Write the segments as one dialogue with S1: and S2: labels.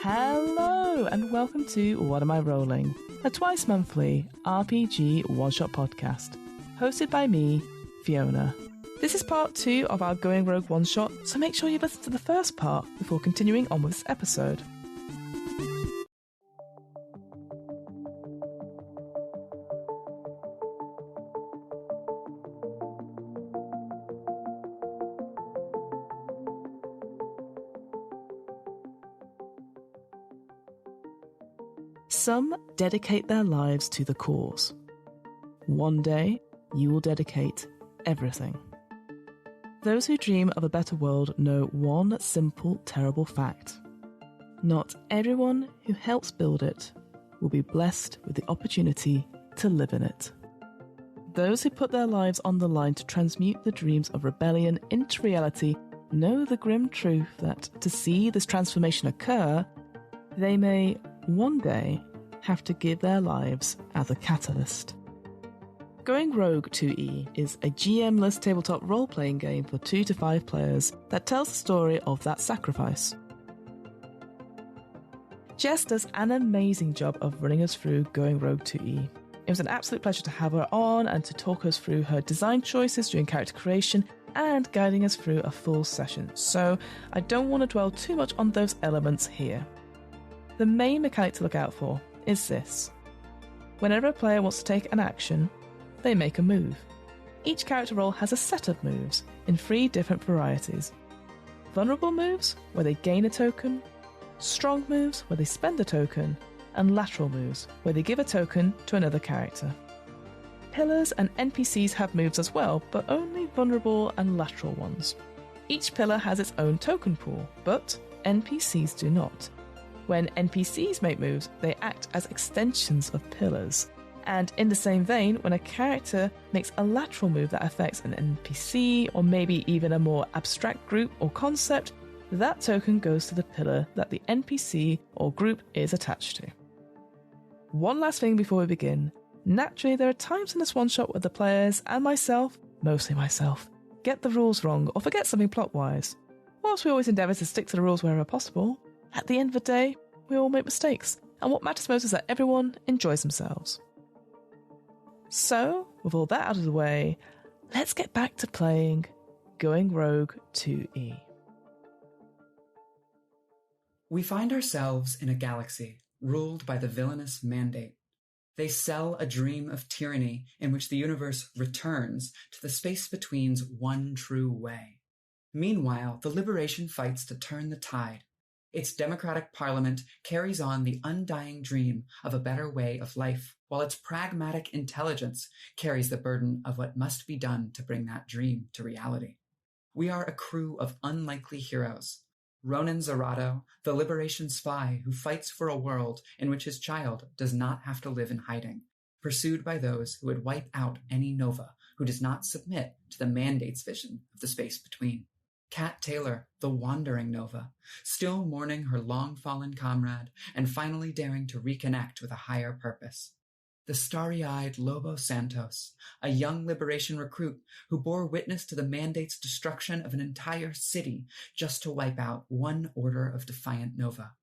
S1: Hello and welcome to What Am I Rolling, a twice monthly RPG one-shot podcast, hosted by me, Fiona. This is part 2 of our Going Rogue one-shot, so make sure you listen to the first part before continuing on with this episode. Some dedicate their lives to the cause. One day, you will dedicate everything. Those who dream of a better world know one simple, terrible fact. Not everyone who helps build it will be blessed with the opportunity to live in it. Those who put their lives on the line to transmute the dreams of rebellion into reality know the grim truth that to see this transformation occur, they may, one day, have to give their lives as a catalyst. Going Rogue 2E is a GM-less tabletop role-playing game for 2 to 5 players that tells the story of that sacrifice. Jess does an amazing job of running us through Going Rogue 2E. It was an absolute pleasure to have her on and to talk us through her design choices during character creation and guiding us through a full session, so I don't want to dwell too much on those elements here. The main mechanic to look out for is this. Whenever a player wants to take an action, they make a move. Each character role has a set of moves in 3 different varieties. Vulnerable moves, where they gain a token, strong moves, where they spend a token, and lateral moves, where they give a token to another character. Pillars and NPCs have moves as well, but only vulnerable and lateral ones. Each pillar has its own token pool, but NPCs do not. When NPCs make moves, they act as extensions of pillars. And in the same vein, when a character makes a lateral move that affects an NPC, or maybe even a more abstract group or concept, that token goes to the pillar that the NPC or group is attached to. One last thing before we begin. Naturally, there are times in this one-shot where the players and myself, mostly myself, get the rules wrong or forget something plot-wise. Whilst we always endeavour to stick to the rules wherever possible, at the end of the day, we all make mistakes, and what matters most is that everyone enjoys themselves. So, with all that out of the way, let's get back to playing Going Rogue 2E.
S2: We find ourselves in a galaxy ruled by the villainous Mandate. They sell a dream of tyranny in which the universe returns to the space-between's one true way. Meanwhile, the Liberation fights to turn the tide. Its democratic parliament carries on the undying dream of a better way of life, while its pragmatic intelligence carries the burden of what must be done to bring that dream to reality. We are a crew of unlikely heroes. Ronan Zerato, the liberation spy who fights for a world in which his child does not have to live in hiding, pursued by those who would wipe out any Nova who does not submit to the Mandate's vision of the space between. Kat Taylor, the wandering Nova, still mourning her long-fallen comrade and finally daring to reconnect with a higher purpose. The starry-eyed Lobo Santos, a young liberation recruit who bore witness to the Mandate's destruction of an entire city just to wipe out one order of defiant Nova,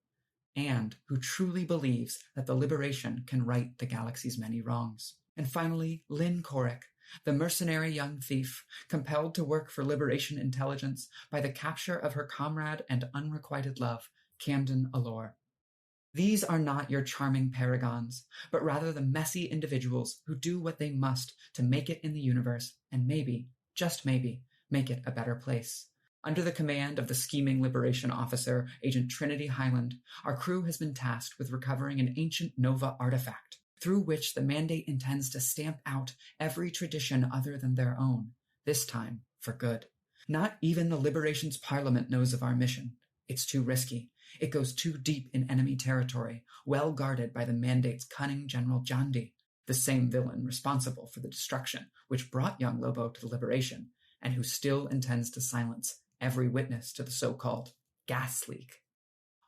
S2: and who truly believes that the liberation can right the galaxy's many wrongs. And finally, Lynn Corrick, the mercenary young thief, compelled to work for Liberation Intelligence by the capture of her comrade and unrequited love, Camden Allure. These are not your charming paragons, but rather the messy individuals who do what they must to make it in the universe and maybe, just maybe, make it a better place. Under the command of the scheming Liberation officer, Agent Trinity Highland, our crew has been tasked with recovering an ancient Nova artifact, through which the Mandate intends to stamp out every tradition other than their own, this time for good. Not even the Liberation's Parliament knows of our mission. It's too risky. It goes too deep in enemy territory, well guarded by the Mandate's cunning General Jondi, the same villain responsible for the destruction which brought young Lobo to the Liberation, and who still intends to silence every witness to the so-called gas leak.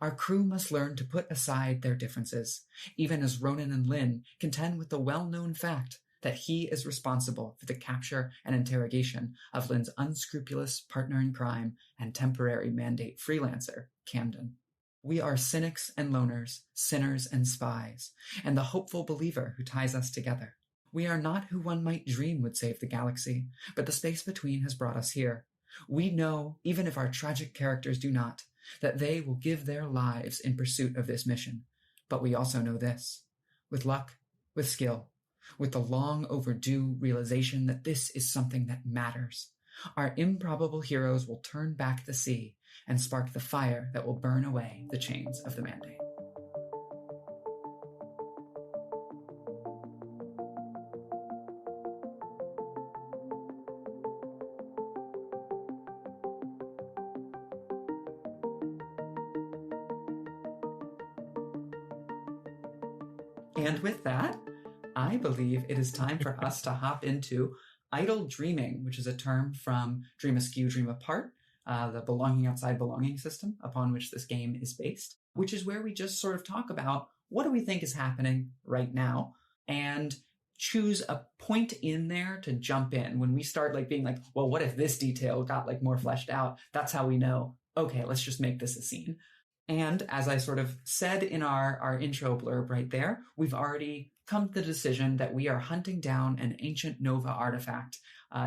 S2: Our crew must learn to put aside their differences, even as Ronan and Lynn contend with the well-known fact that he is responsible for the capture and interrogation of Lynn's unscrupulous partner in crime and temporary mandate freelancer, Camden. We are cynics and loners, sinners and spies, and the hopeful believer who ties us together. We are not who one might dream would save the galaxy, but the space between has brought us here. We know, even if our tragic characters do not, that they will give their lives in pursuit of this mission. But we also know this. With luck, with skill, with the long overdue realization that this is something that matters, our improbable heroes will turn back the sea and spark the fire that will burn away the chains of the mandate. And with that, I believe it is time for us to hop into idle dreaming, which is a term from Dream Askew, Dream Apart, the belonging outside belonging system upon which this game is based, which is where we just sort of talk about what do we think is happening right now and choose a point in there to jump in. When we start like being like, well, what if this detail got like more fleshed out? That's how we know, okay, let's just make this a scene. And as I sort of said in our intro blurb right there, we've already come to the decision that we are hunting down an ancient Nova artifact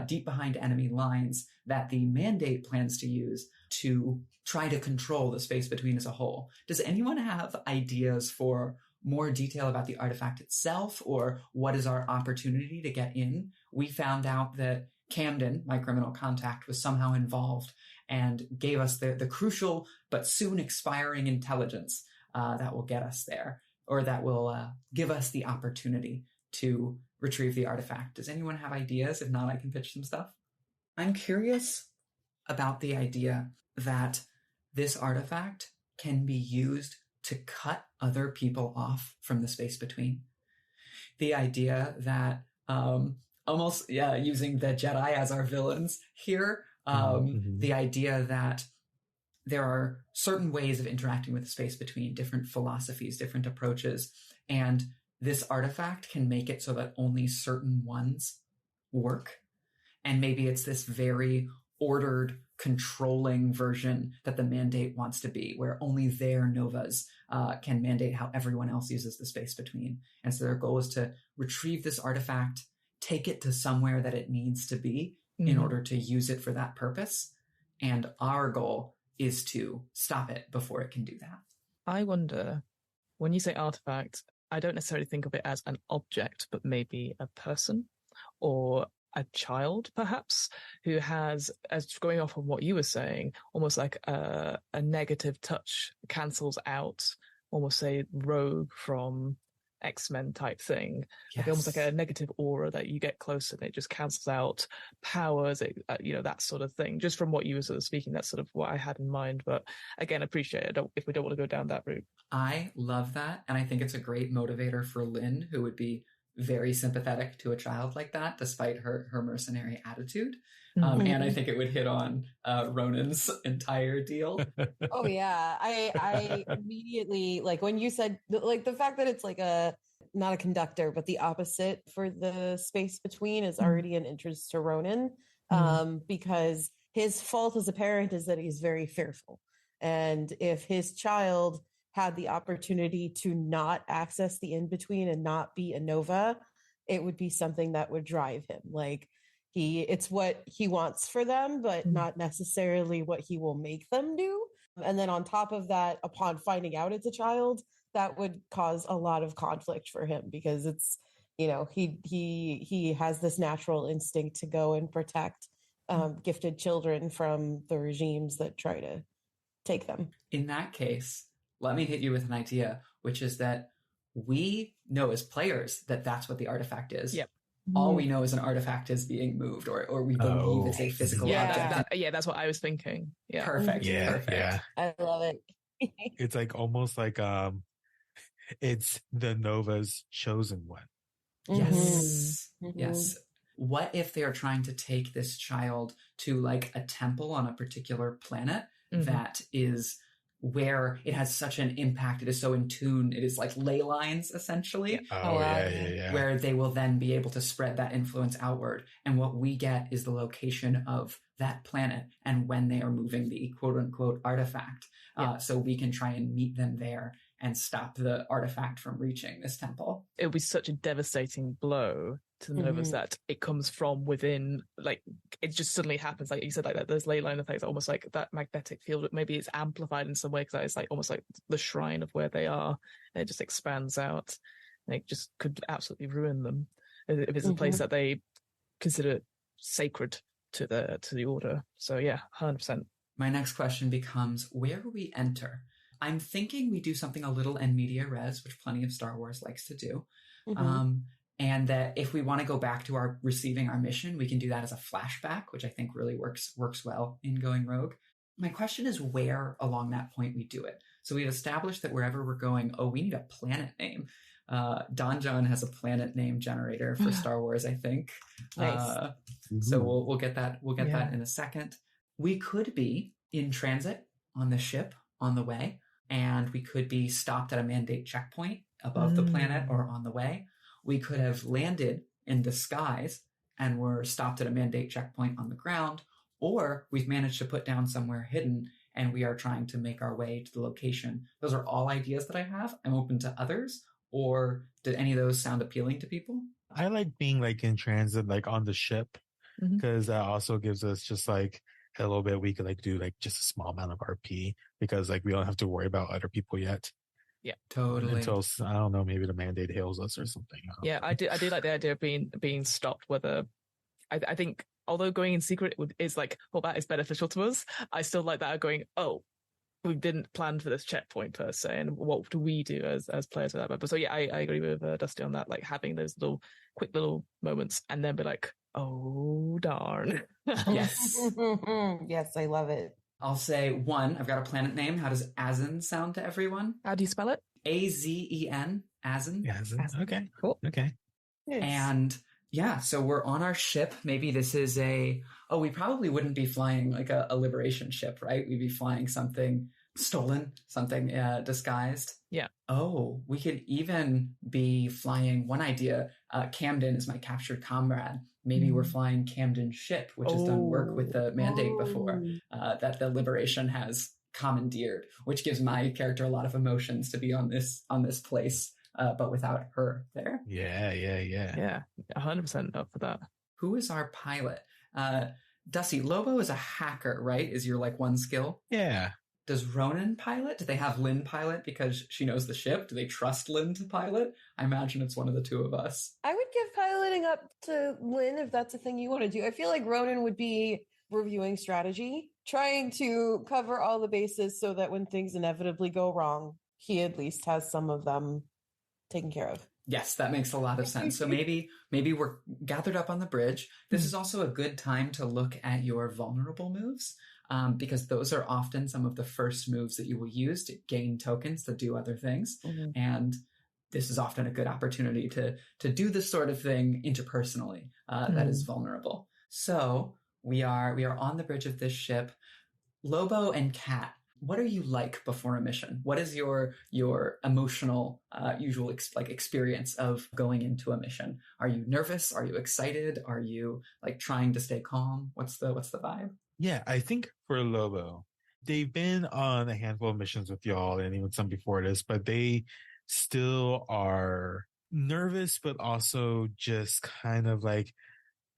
S2: deep behind enemy lines that the Mandate plans to use to try to control the space between as a whole. Does anyone have ideas for more detail about the artifact itself, or what is our opportunity to get in? We found out that Camden, my criminal contact, was somehow involved and gave us the crucial but soon expiring intelligence that will get us there, or that will give us the opportunity to retrieve the artifact. Does anyone have ideas? If not, I can pitch some stuff. I'm curious about the idea that this artifact can be used to cut other people off from the space between. The idea that almost, using the Jedi as our villains here, the idea that there are certain ways of interacting with the space between, different philosophies, different approaches, and this artifact can make it so that only certain ones work. And maybe it's this very ordered, controlling version that the Mandate wants to be, where only their Novas can mandate how everyone else uses the space between. And so their goal is to retrieve this artifact, take it to somewhere that it needs to be in order to use it for that purpose. And our goal is to stop it before it can do that.
S1: I wonder, when you say artifact, I don't necessarily think of it as an object, but maybe a person or a child, perhaps, who has, as going off of what you were saying, almost like a negative touch cancels out, almost say Rogue from X-Men type thing.
S2: Yes.
S1: Like almost like a negative aura that you get close and it just cancels out powers, that sort of thing. Just from what you were sort of speaking, that's sort of what I had in mind. But again, appreciate it if we don't want to go down that route.
S2: I love that. And I think it's a great motivator for Lynn, who would be very sympathetic to a child like that, despite her mercenary attitude. And I think it would hit on Ronan's entire deal.
S3: Oh yeah. I immediately, like when you said, like the fact that it's like not a conductor, but the opposite for the space between is already an interest to Ronan. Because his fault as a parent is that he's very fearful. And if his child had the opportunity to not access the in-between and not be a Nova, it would be something that would drive him. Like it's what he wants for them, but not necessarily what he will make them do. And then on top of that, upon finding out it's a child, that would cause a lot of conflict for him, because it's, he has this natural instinct to go and protect gifted children from the regimes that try to take them.
S2: In that case, let me hit you with an idea, which is that we know as players that that's what the artifact is.
S1: Yep.
S2: All we know is an artifact is being moved, or we believe it's a physical object.
S1: That's what I was thinking. Yeah.
S2: Perfect.
S4: Yeah,
S2: Perfect.
S4: yeah.
S3: I love it.
S4: It's like almost like it's the Nova's chosen one.
S2: Yes. Yes. What if they are trying to take this child to like a temple on a particular planet that is where it has such an impact. It is so in tune. It is like ley lines, essentially.
S4: Oh, yeah.
S2: Where they will then be able to spread that influence outward. And what we get is the location of that planet and when they are moving the quote unquote artifact. So we can try and meet them there and stop the artifact from reaching this temple.
S1: It would be such a devastating blow to the Novas that it comes from within, like, it just suddenly happens. Like you said, like that, those ley line effects, almost like that magnetic field, maybe it's amplified in some way because it's like almost like the shrine of where they are, and it just expands out. And it just could absolutely ruin them if it's a place that they consider sacred to the order. So yeah, 100%.
S2: My next question becomes, where do we enter? I'm thinking we do something a little en media res, which plenty of Star Wars likes to do. And that if we want to go back to receiving our mission, we can do that as a flashback, which I think really works well in Going Rogue. My question is where along that point we do it. So we've established that wherever we're going, we need a planet name. Don John has a planet name generator for Star Wars, I think.
S3: Nice.
S2: So we'll get that. We'll get that in a second. We could be in transit on the ship on the way, and we could be stopped at a mandate checkpoint above the planet or on the way. We could have landed in disguise and were stopped at a mandate checkpoint on the ground, or we've managed to put down somewhere hidden and we are trying to make our way to the location. Those are all ideas that I have. I'm open to others. Or did any of those sound appealing to people?
S4: I like being like in transit, like on the ship, because that also gives us just like a little bit. We could like do like just a small amount of RP because like we don't have to worry about other people yet.
S1: Yeah,
S2: totally.
S4: Until, I don't know, maybe the mandate hails us or something.
S1: Yeah, I do like the idea of being stopped. Whether I think, although going in secret is like, well, that is beneficial to us. I still like that of going, we didn't plan for this checkpoint per se, and what do we do as players with that? But so yeah, I agree with Dusty on that. Like having those quick little moments, and then be like, oh darn,
S2: yes,
S3: yes, I love it.
S2: I'll say one. I've got a planet name. How does Azen sound to everyone?
S1: How do you spell it?
S2: Azen. Azen.
S4: Azen. Okay.
S1: Cool.
S4: Okay.
S3: Yes.
S2: And yeah, so we're on our ship. Maybe this is we probably wouldn't be flying like a liberation ship, right? We'd be flying something stolen, something disguised.
S1: Yeah.
S2: Oh, we could even be flying, one idea, Camden is my captured comrade. Maybe we're flying Camden's ship, which has done work with the mandate before, that the liberation has commandeered, which gives my character a lot of emotions to be on this place. But without her there.
S1: Yeah, 100% up for that.
S2: Who is our pilot? Dusty, Lobo is a hacker, right? Is your like one skill?
S4: Yeah.
S2: Does Ronan pilot? Do they have Lynn pilot because she knows the ship? Do they trust Lynn to pilot? I imagine it's one of the two of us.
S3: I would give piloting up to Lynn if that's a thing you want to do. I feel like Ronan would be reviewing strategy, trying to cover all the bases so that when things inevitably go wrong, he at least has some of them taken care of.
S2: Yes, that makes a lot of sense. So maybe we're gathered up on the bridge. This is also a good time to look at your vulnerable moves, because those are often some of the first moves that you will use to gain tokens to do other things. And this is often a good opportunity to do this sort of thing interpersonally that is vulnerable. So we are on the bridge of this ship. Lobo and Kat, what are you like before a mission? What is your emotional usual experience of going into a mission? Are you nervous? Are you excited? Are you like trying to stay calm? What's the vibe?
S4: Yeah, I think for Lobo, they've been on a handful of missions with y'all and even some before this, but they still are nervous, but also just kind of like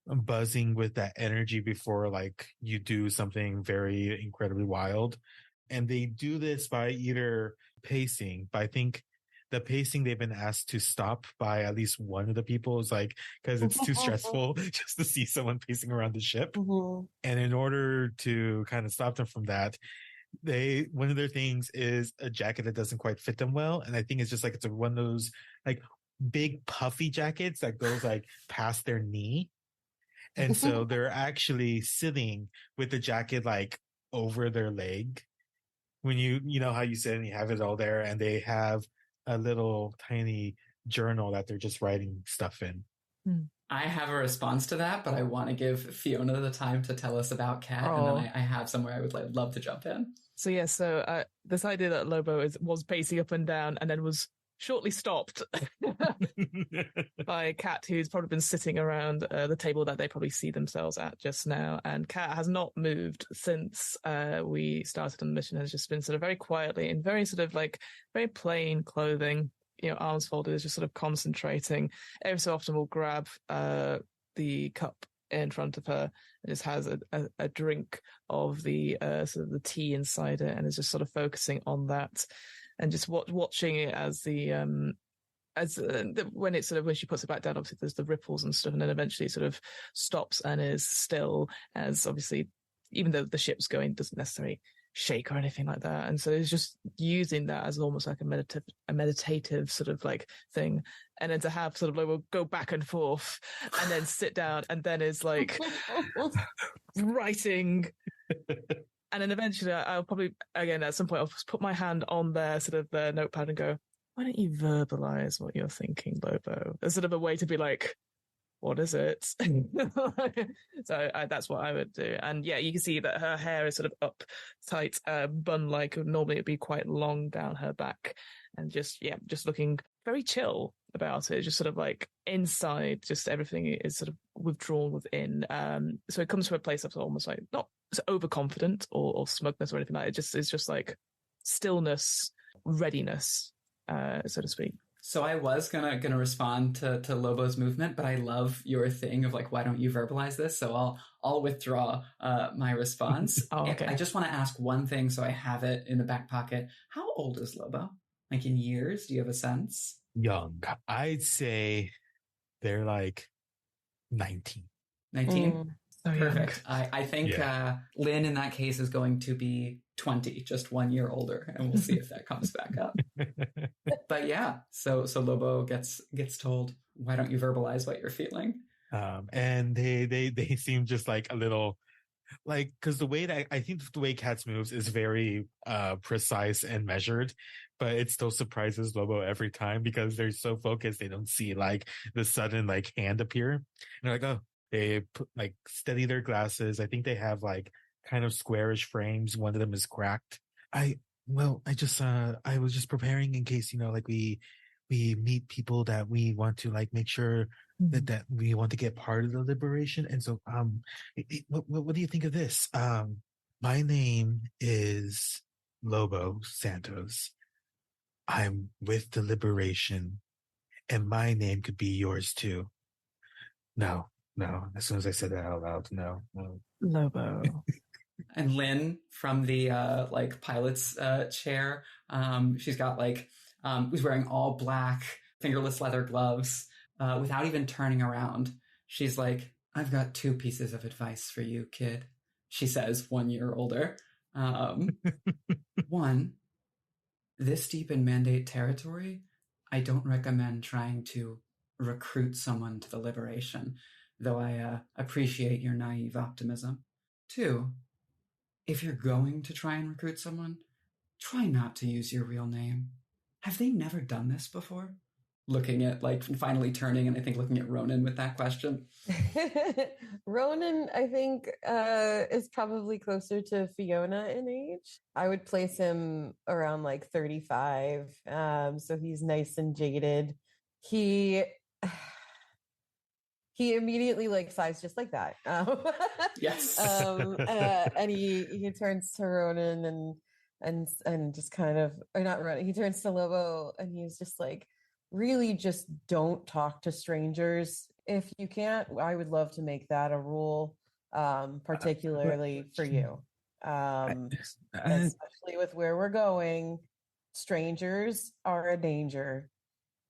S4: buzzing with that energy before like you do something very incredibly wild. And they do this by either pacing, but I think the pacing they've been asked to stop by at least one of the people is like, because it's too stressful just to see someone pacing around the ship. And in order to kind of stop them from that, one of their things is a jacket that doesn't quite fit them well. And I think it's just like, it's one of those like big puffy jackets that goes like past their knee. And so they're actually sitting with the jacket like over their leg. When you know how you sit and you have it all there, and they have a little tiny journal that they're just writing stuff in.
S2: I have a response to that, but I want to give Fiona the time to tell us about Kat, and then I have somewhere I would love to jump in.
S1: So this idea that Lobo was pacing up and down and then was shortly stopped by Kat, who's probably been sitting around the table that they probably see themselves at just now. And Kat has not moved since we started on the mission, has just been sort of very quietly in very sort of like very plain clothing, arms folded, is just sort of concentrating. Every so often will grab the cup in front of her and just has a drink of the sort of the tea inside it and is just sort of focusing on that and just watching it as when she puts it back down, obviously there's the ripples and stuff, and then eventually it sort of stops and is still, as obviously even though the ship's going, doesn't necessarily shake or anything like that. And so it's just using that as almost like a meditative sort of like thing, and then to have sort of Lobo go back and forth and then sit down and then is like writing. And then eventually I'll probably, again, at some point, I'll just put my hand on their sort of their notepad and go, why don't you verbalize what you're thinking, Lobo? As sort of a way to be like, what is it? So that's what I would do. And yeah, you can see that her hair is sort of up tight, bun-like. Normally it'd be quite long down her back. And just looking very chill about it. Just sort of like inside, just everything is sort of withdrawn within. So it comes from a place of almost like not overconfident or smugness or anything like that. It's just like stillness, readiness, so to speak.
S2: So I was gonna respond to Lobo's movement, but I love your thing of like, why don't you verbalize this? So I'll withdraw my response.
S1: Oh, okay.
S2: I just want to ask one thing, so I have it in the back pocket. How old is Lobo? Like in years? Do you have a sense?
S4: Young. I'd say they're like 19.
S2: 19?
S1: So
S2: perfect. I think Lynn in that case is going to be 20, just 1 year older, and we'll see if that comes back up. But yeah, so Lobo gets told, why don't you verbalize what you're feeling?
S4: And they seem just like a little like, because the way that I think the way Cats moves is very precise and measured, but it still surprises Lobo every time because they're so focused they don't see like the sudden like hand appear. And they're like, oh, they like steady their glasses. I think they have like kind of squarish frames. One of them is cracked. I was just preparing in case, like we meet people that we want to like make sure that we want to get part of the liberation. And so, what do you think of this? My name is Lobo Santos. I'm with the liberation, and my name could be yours too. No. As soon as I said that out loud, no.
S1: Lobo.
S2: And Lynn from the like pilot's chair, she's got like who's wearing all black fingerless leather gloves without even turning around. She's like, I've got 2 pieces of advice for you, kid. She says, 1 year older. One, this deep in Mandate territory, I don't recommend trying to recruit someone to the liberation, though I appreciate your naive optimism. 2, if you're going to try and recruit someone, try not to use your real name. Have they never done this before? Looking at, like, finally turning and I think looking at Ronan with that question.
S3: Ronan, I think, is probably closer to Fiona in age. I would place him around like 35. So he's nice and jaded. He immediately like sighs just like that.
S2: Yes.
S3: And he turns to Ronan and just kind of, or not Ronan, he turns to Lobo and he's just like, really just don't talk to strangers. If you can't, I would love to make that a rule, particularly for you. Especially with where we're going, strangers are a danger.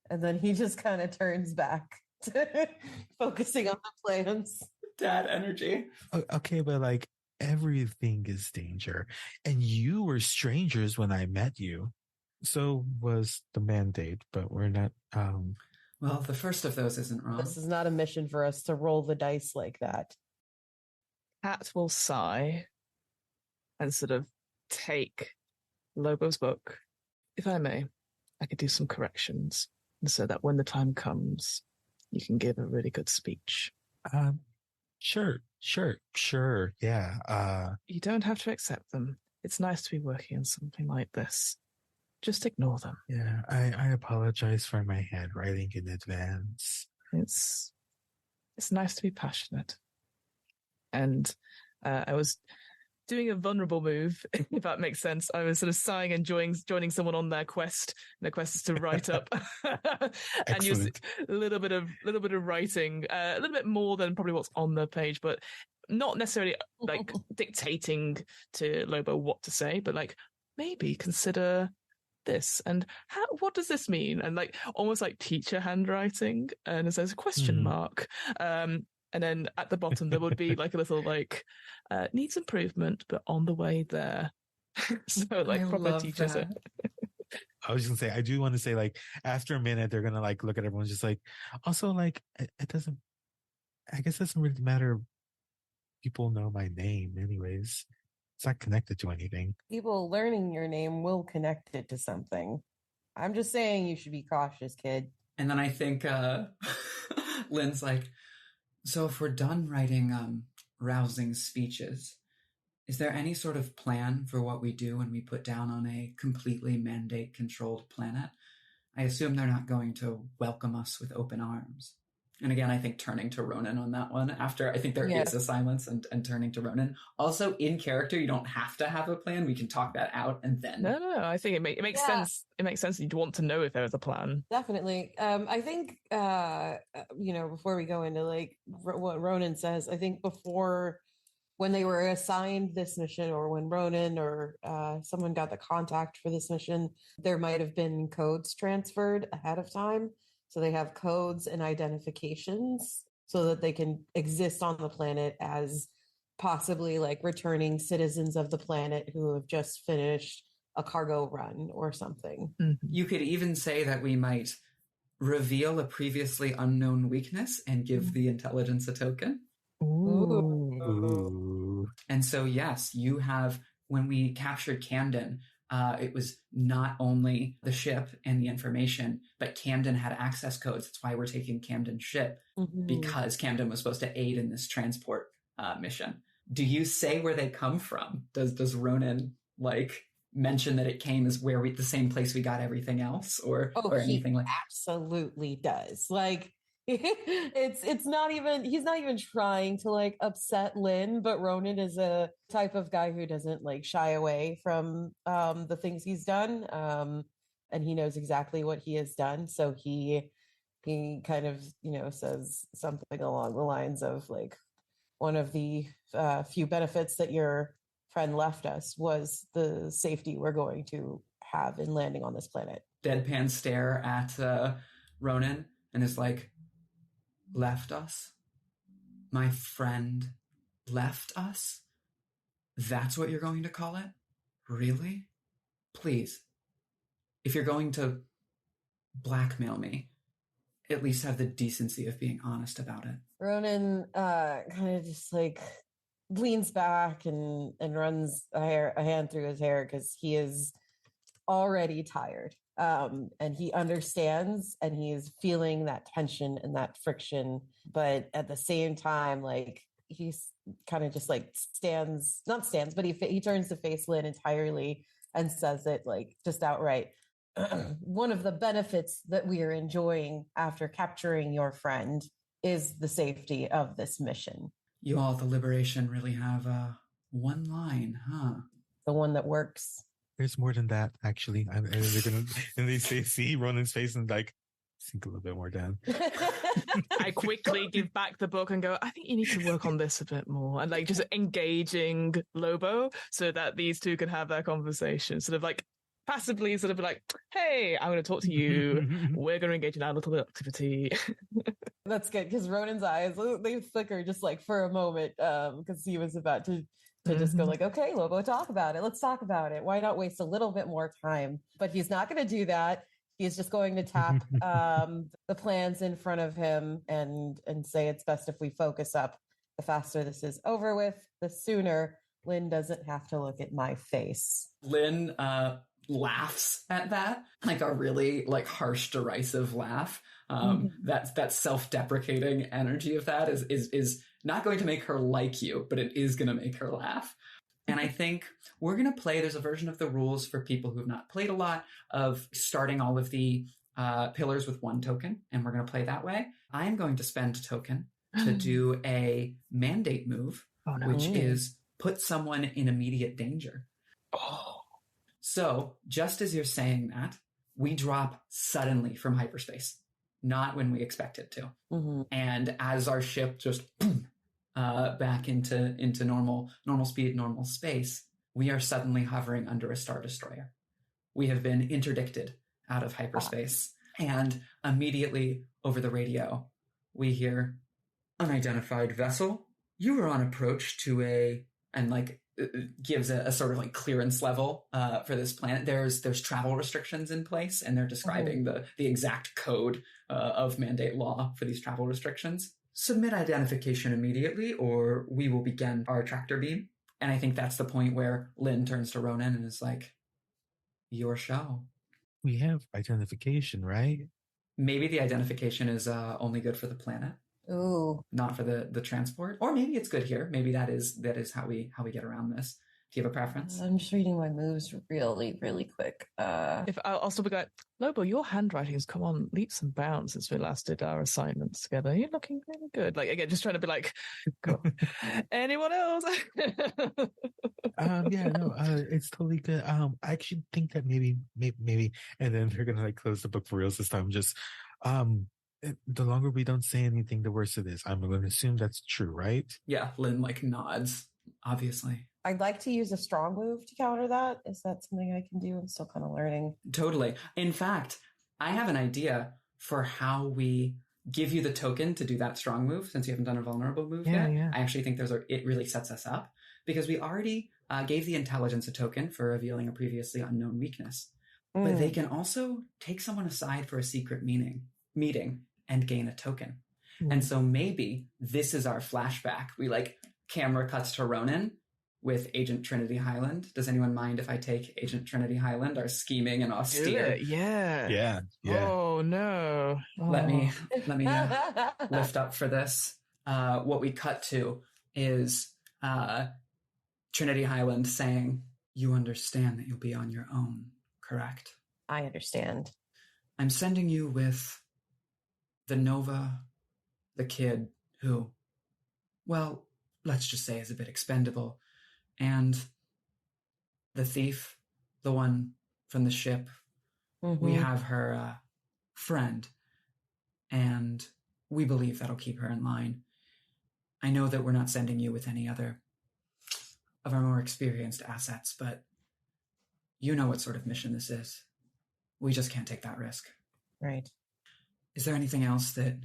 S3: And then he just kind of turns back to focusing on the plans.
S2: Dad energy.
S4: Okay, but like everything is danger. And you were strangers when I met you. So was the mandate, but we're not.
S2: Well, the first of those isn't wrong.
S3: This is not a mission for us to roll the dice like that.
S1: Kat will sigh and sort of take Lobo's book. If I may, I could do some corrections so that when the time comes, you can give a really good speech.
S4: Sure. Yeah.
S1: You don't have to accept them. it's nice to be working on something like this. Just ignore them.
S4: Yeah, I apologize for my handwriting in advance.
S1: It's nice to be passionate. And I was doing a vulnerable move, if that makes sense. I was sort of sighing and joining someone on their quest. And their quest is to write up and use a little bit of writing, a little bit more than probably what's on the page, but not necessarily like dictating to Lobo what to say, but like maybe consider this and what does this mean? And like almost like teacher handwriting, and it says question mark. And then at the bottom, there would be like a little like, needs improvement, but on the way there. So like proper teachers.
S4: I was just gonna say, I do want to say like after a minute, they're gonna like look at everyone just like, also like, it doesn't, I guess it doesn't really matter. People know my name anyways. It's not connected to anything.
S3: People learning your name will connect it to something. I'm just saying you should be cautious, kid.
S2: And then I think Lynn's like, so if we're done writing rousing speeches, is there any sort of plan for what we do when we put down on a completely mandate-controlled planet? I assume they're not going to welcome us with open arms. And again, I think turning to Ronan on that one after, I think there is a silence and turning to Ronan. Also, in character, you don't have to have a plan. We can talk that out and then.
S1: No, I think it makes sense. It makes sense that you'd want to know if there was a plan.
S3: Definitely. I think, before we go into like what Ronan says, I think before when they were assigned this mission or when Ronan or someone got the contact for this mission, there might have been codes transferred ahead of time. So they have codes and identifications so that they can exist on the planet as possibly like returning citizens of the planet who have just finished a cargo run or something.
S1: Mm-hmm.
S2: You could even say that we might reveal a previously unknown weakness and give the intelligence a token.
S1: Ooh.
S2: And so, yes, you have, when we captured Camden, it was not only the ship and the information, but Camden had access codes. That's why we're taking Camden's ship, because Camden was supposed to aid in this transport mission. Do you say where they come from? Does Ronan like mention that it came as the same place we got everything else, or anything like?
S3: Absolutely does. Like it's not even, he's not even trying to like upset Lynn, but Ronan is a type of guy who doesn't like shy away from the things he's done, and he knows exactly what he has done. So he kind of says something along the lines of like, one of the few benefits that your friend left us was the safety we're going to have in landing on this planet.
S2: Deadpan stare at Ronan and is like, left us? My friend left us? That's what you're going to call it? Really? Please. If you're going to blackmail me, at least have the decency of being honest about it.
S3: Ronan kind of just like leans back and runs a hand through his hair because he is already tired. And he understands and he's feeling that tension and that friction. But at the same time, like he's kind of just like but he turns to face Lynn entirely and says it like just outright. One of the benefits that we are enjoying after capturing your friend is the safety of this mission.
S2: You all, the Liberation, really have one line, huh?
S3: The one that works.
S4: There's more than that, actually. And they see Ronan's face and like sink a little bit more down.
S1: I quickly give back the book and go, I think you need to work on this a bit more. And like just engaging Lobo so that these two can have their conversation. Sort of like passively sort of like, hey, I'm going to talk to you. We're going to engage in our little activity.
S3: That's good because Ronan's eyes, they flicker just like for a moment because he was about to just go like, okay, Lobo, talk about it. Let's talk about it. Why not waste a little bit more time? But he's not going to do that. He's just going to tap the plans in front of him and say it's best if we focus up. The faster this is over with, the sooner Lynn doesn't have to look at my face.
S2: Lynn laughs at that, like a really like harsh, derisive laugh. That self-deprecating energy of that is not going to make her like you, but it is going to make her laugh. And I think we're going to play, there's a version of the rules for people who have not played a lot of starting all of the pillars with 1 token, and we're going to play that way. I'm going to spend a token to do a mandate move, which is put someone in immediate danger.
S1: Oh.
S2: So just as you're saying that, we drop suddenly from hyperspace, not when we expect it to.
S3: Mm-hmm.
S2: And as our ship just back into normal speed, normal space, we are suddenly hovering under a Star Destroyer. We have been interdicted out of hyperspace. And immediately over the radio, we hear, unidentified vessel, you are on approach to gives a sort of like clearance level for this planet. There's travel restrictions in place, and they're describing the exact code of mandate law for these travel restrictions. Submit identification immediately, or we will begin our tractor beam. And I think that's the point where Lynn turns to Ronan and is like, your show.
S4: We have identification, right?
S2: Maybe the identification is only good for the planet.
S3: Ooh.
S2: Not for the transport. Or maybe it's good here. Maybe that is how we get around this. Do you have a preference?
S3: I'm just reading my moves really, really quick.
S1: If I'll also be like, Lobo, your handwriting has come on leaps and bounds since we last did our assignments together. You're looking really good. Like, again, just trying to be like, go. Anyone else?
S4: It's totally good. I actually think that maybe, and then they're gonna like close the book for reals this time. Just, the longer we don't say anything, the worse it is. I'm going to assume that's true, right?
S2: Yeah, Lynn like nods, obviously.
S3: I'd like to use a strong move to counter that. Is that something I can do? I'm still kind of learning.
S2: Totally. In fact, I have an idea for how we give you the token to do that strong move, since you haven't done a vulnerable move yet. Yeah. I actually think it really sets us up, because we already gave the intelligence a token for revealing a previously unknown weakness. But they can also take someone aside for a secret meeting and gain a token. And so maybe this is our flashback. We camera cuts to Ronan with Agent Trinity Highland. Does anyone mind if I take Agent Trinity Highland, our scheming and austere?
S1: Yeah. Oh no.
S2: Let me lift up for this. What we cut to is Trinity Highland saying, you understand that you'll be on your own, correct?
S3: I understand.
S2: I'm sending you with the Nova, the kid who, well, let's just say is a bit expendable, and the thief, the one from the ship. We have her friend, and we believe that'll keep her in line. I know that we're not sending you with any other of our more experienced assets, but you know what sort of mission this is. We just can't take that risk.
S3: Right.
S2: Is there anything else that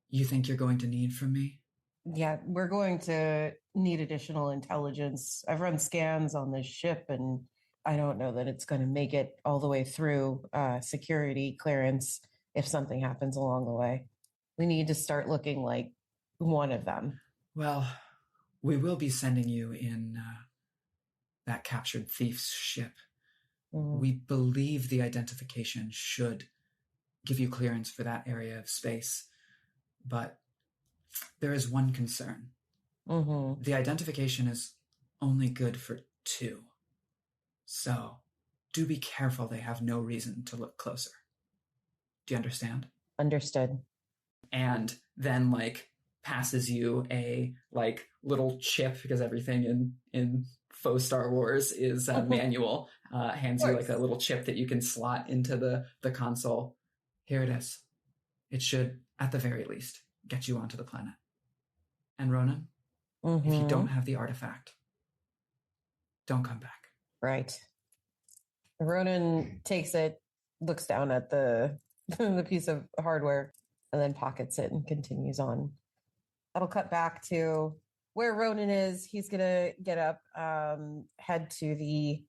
S2: you think you're going to need from me?
S3: Yeah, we're going to need additional intelligence. I've run scans on this ship, and I don't know that it's going to make it all the way through security clearance if something happens along the way. We need to start looking like one of them.
S2: Well, we will be sending you in that captured thief's ship. We believe the identification should give you clearance for that area of space. But there is one concern. The identification is only good for 2. So do be careful they have no reason to look closer. Do you understand?
S3: Understood.
S2: And then passes you a little chip, because everything in faux Star Wars is manual. Hands you a little chip that you can slot into the console. Here it is. It should, at the very least, get you onto the planet. And Ronan, if you don't have the artifact, don't come back.
S3: Right. Ronan takes it, looks down at the piece of hardware, and then pockets it and continues on. That'll cut back to where Ronan is. He's going to get up, head to the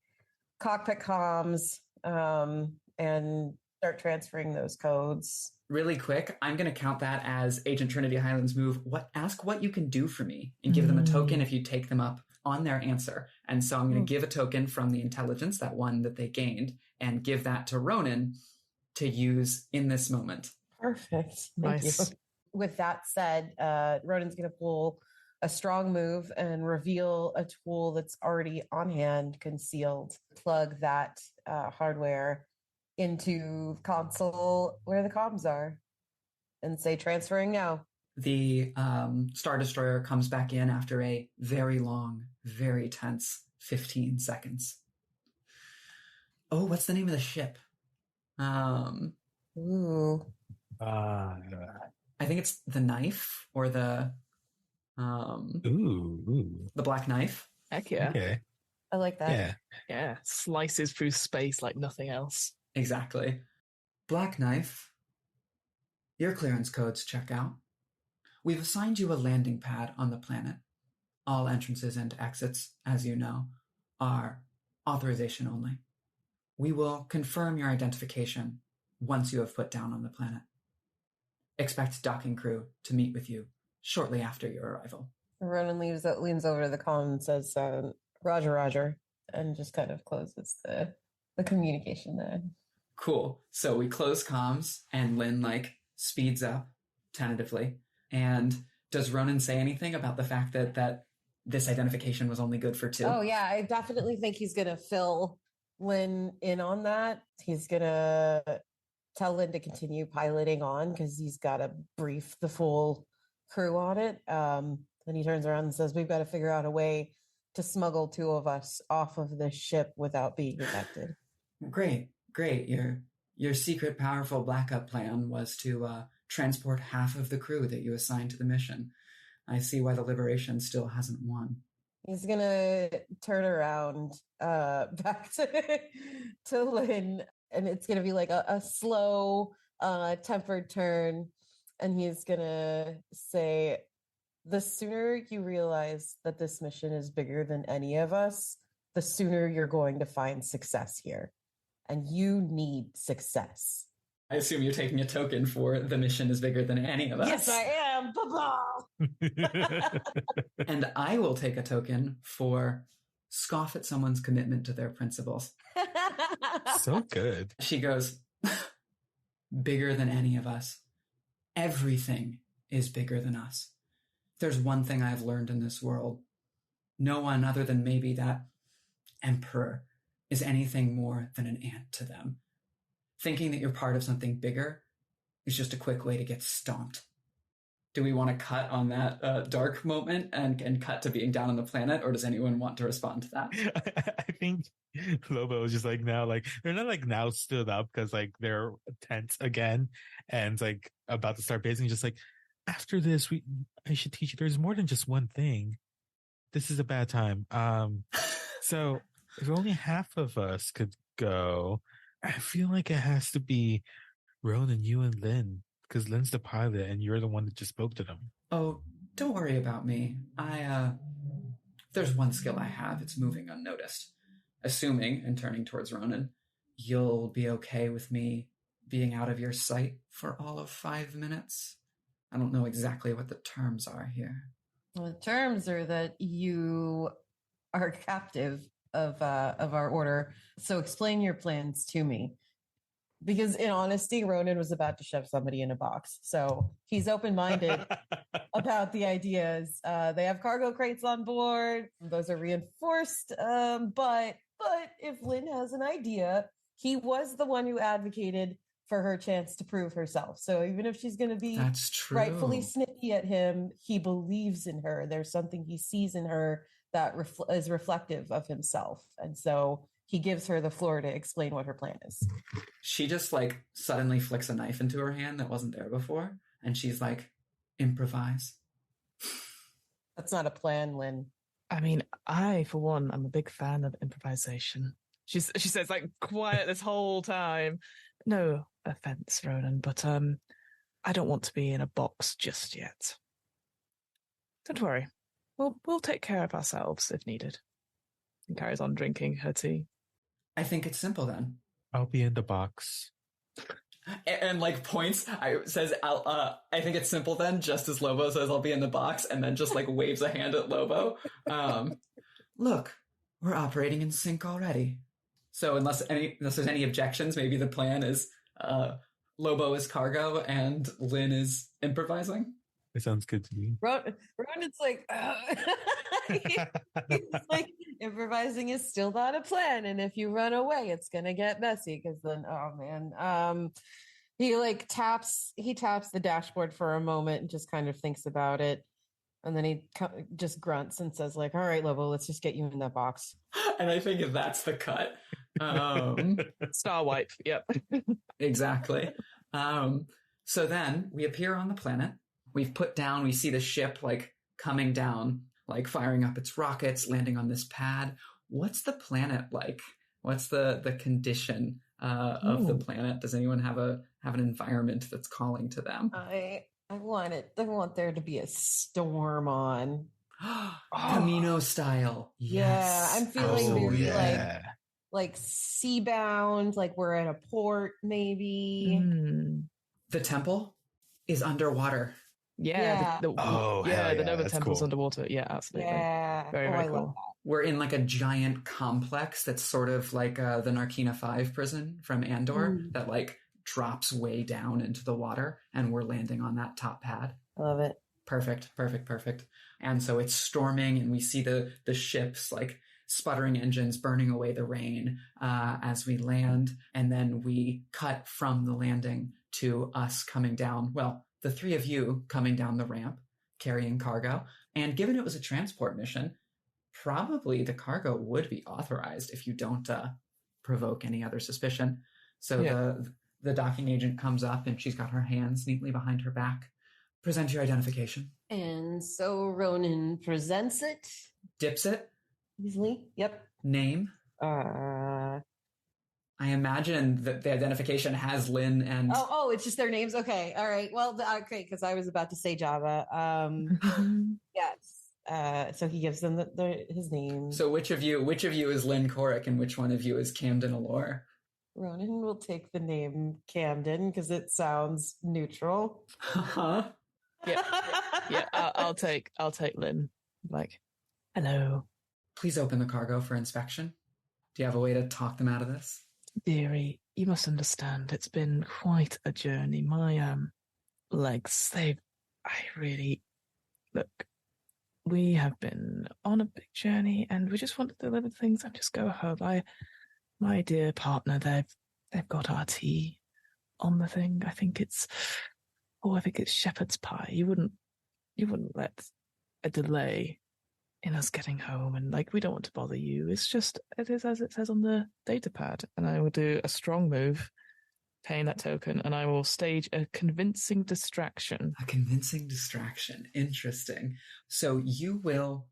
S3: cockpit comms, and start transferring those codes.
S2: Really quick, I'm going to count that as Agent Trinity Highland's move. Ask what you can do for me, and give them a token if you take them up on their answer. And so I'm going to give a token from the intelligence, that one that they gained, and give that to Ronan to use in this moment.
S3: Perfect. Thank you. With that said, Ronan's going to pull a strong move and reveal a tool that's already on hand, concealed. Plug that hardware into console where the comms are and say transferring now.
S2: The Star Destroyer comes back in after a very long, very tense 15 seconds. Oh, what's the name of the ship?
S3: Ooh.
S2: I think it's the Knife or the the Black Knife.
S1: Heck yeah.
S4: Okay.
S3: I like that.
S4: Yeah.
S1: Yeah. Slices through space like nothing else.
S2: Exactly. Black Knife, your clearance codes check out. We've assigned you a landing pad on the planet. All entrances and exits, as you know, are authorization only. We will confirm your identification once you have put down on the planet. Expect docking crew to meet with you shortly after your arrival.
S3: Ronan leans over to the comm and says, Roger, Roger, and just kind of closes the communication there.
S2: Cool. So we close comms and Lynn speeds up tentatively. And does Ronan say anything about the fact that this identification was only good for 2?
S3: Oh yeah, I definitely think he's gonna fill Lynn in on that. He's gonna tell Lynn to continue piloting on because he's got to brief the full crew on it. Then he turns around and says, we've got to figure out a way to smuggle 2 of us off of this ship without being detected.
S2: Great. Your secret, powerful backup plan was to transport half of the crew that you assigned to the mission. I see why the Liberation still hasn't won.
S3: He's gonna turn around back to Lynn, and it's gonna be like a slow, tempered turn, and he's gonna say, the sooner you realize that this mission is bigger than any of us, the sooner you're going to find success here. And you need success.
S2: I assume you're taking a token for the mission is bigger than any of us.
S3: Yes, I am. Blah-blah.
S2: And I will take a token for scoff at someone's commitment to their principles.
S4: So good.
S2: She goes, bigger than any of us. Everything is bigger than us. There's one thing I've learned in this world. No one other than maybe that emperor is anything more than an ant to them. Thinking that you're part of something bigger is just a quick way to get stomped. Do we want to cut on that dark moment and cut to being down on the planet, or does anyone want to respond to that?
S4: I think Lobo is just now they're not now stood up because they're tense again and about to start basing. Just after this, I should teach you there's more than just one thing. This is a bad time. So if only half of us could go, I feel like it has to be Ronan, you and Lynn, because Lynn's the pilot and you're the one that just spoke to them.
S2: Oh, don't worry about me. There's one skill I have. It's moving unnoticed. Assuming, and turning towards Ronan, you'll be okay with me being out of your sight for all of 5 minutes? I don't know exactly what the terms are here.
S3: Well, the terms are that you are captive of our order. So explain your plans to me. Because in honesty, Ronan was about to shove somebody in a box. So he's open-minded about the ideas. They have cargo crates on board. Those are reinforced. But if Lynn has an idea, he was the one who advocated for her chance to prove herself. So even if she's going to be rightfully snippy at him, he believes in her. There's something he sees in her that is reflective of himself. And so he gives her the floor to explain what her plan is.
S2: She just suddenly flicks a knife into her hand that wasn't there before. And she's like, improvise.
S3: That's not a plan, Lynn.
S1: I mean, I, for one, I'm a big fan of improvisation. She says quiet this whole time. No offense, Ronan, but I don't want to be in a box just yet. Don't worry. We'll take care of ourselves if needed. And carries on drinking her tea.
S2: I think it's simple then.
S4: I'll be in the box.
S2: And points. I think it's simple then. Just as Lobo says, I'll be in the box, and then just waves a hand at Lobo. Look, we're operating in sync already. So unless there's any objections, maybe the plan is Lobo is cargo and Lynn is improvising.
S4: It sounds good to me.
S3: Ronan's like, he's like, improvising is still not a plan, and if you run away, it's gonna get messy. Because then, oh man, he like taps the dashboard for a moment and just kind of thinks about it, and then he just grunts and says, like, "All right, Lobo, let's just get you in that box."
S2: And I think if that's the cut,
S1: Star wipe. Yep.
S2: Exactly. So then we appear on the planet. We see the ship like coming down, like firing up its rockets, landing on this pad. What's the planet like? What's the condition of the planet? Does anyone have an environment that's calling to them?
S3: I want there to be a storm on.
S2: Camino style. Yes.
S3: Yeah, I'm feeling very like seabound, like we're at a port, maybe.
S2: The temple is underwater.
S1: Yeah. The Nova Temple's
S4: cool.
S1: Underwater. Yeah, absolutely.
S3: Yeah.
S1: Very, very cool.
S2: We're in like a giant complex that's sort of like the Narkina 5 prison from Andor that like drops way down into the water, and we're landing on that top pad.
S3: I love it.
S2: Perfect. And so it's storming, and we see the ships like sputtering engines burning away the rain as we land, and then we cut from the landing to us coming down. Well, the three of you coming down the ramp carrying cargo, and given it was a transport mission, probably the cargo would be authorized if you don't provoke any other suspicion. So the docking agent comes up, and she's got her hands neatly behind her back. Present your identification.
S3: And so Ronan presents it.
S2: Dips it.
S3: Easily. Yep.
S2: Name. I imagine that the identification has Lynn and...
S3: Oh, it's just their names? Okay. All right. Well, okay, because I was about to say Java. Yes. So he gives them his name.
S2: So which of you is Lynn Coric and which one of you is Camden Allure?
S3: Ronan will take the name Camden because it sounds neutral.
S2: Huh?
S1: Yeah. I'll take Lynn. Like, hello.
S2: Please open the cargo for inspection. Do you have a way to talk them out of this?
S1: Dearie, you must understand, it's been quite a journey. My legs, look, we have been on a big journey and we just want to deliver things and just go home. My dear partner, they've got our tea on the thing. I think it's shepherd's pie. You wouldn't let a delay in us getting home, and like we don't want to bother you. It is as it says on the data pad. And I will do a strong move, paying that token, and I will stage a convincing distraction.
S2: A convincing distraction. Interesting. So you will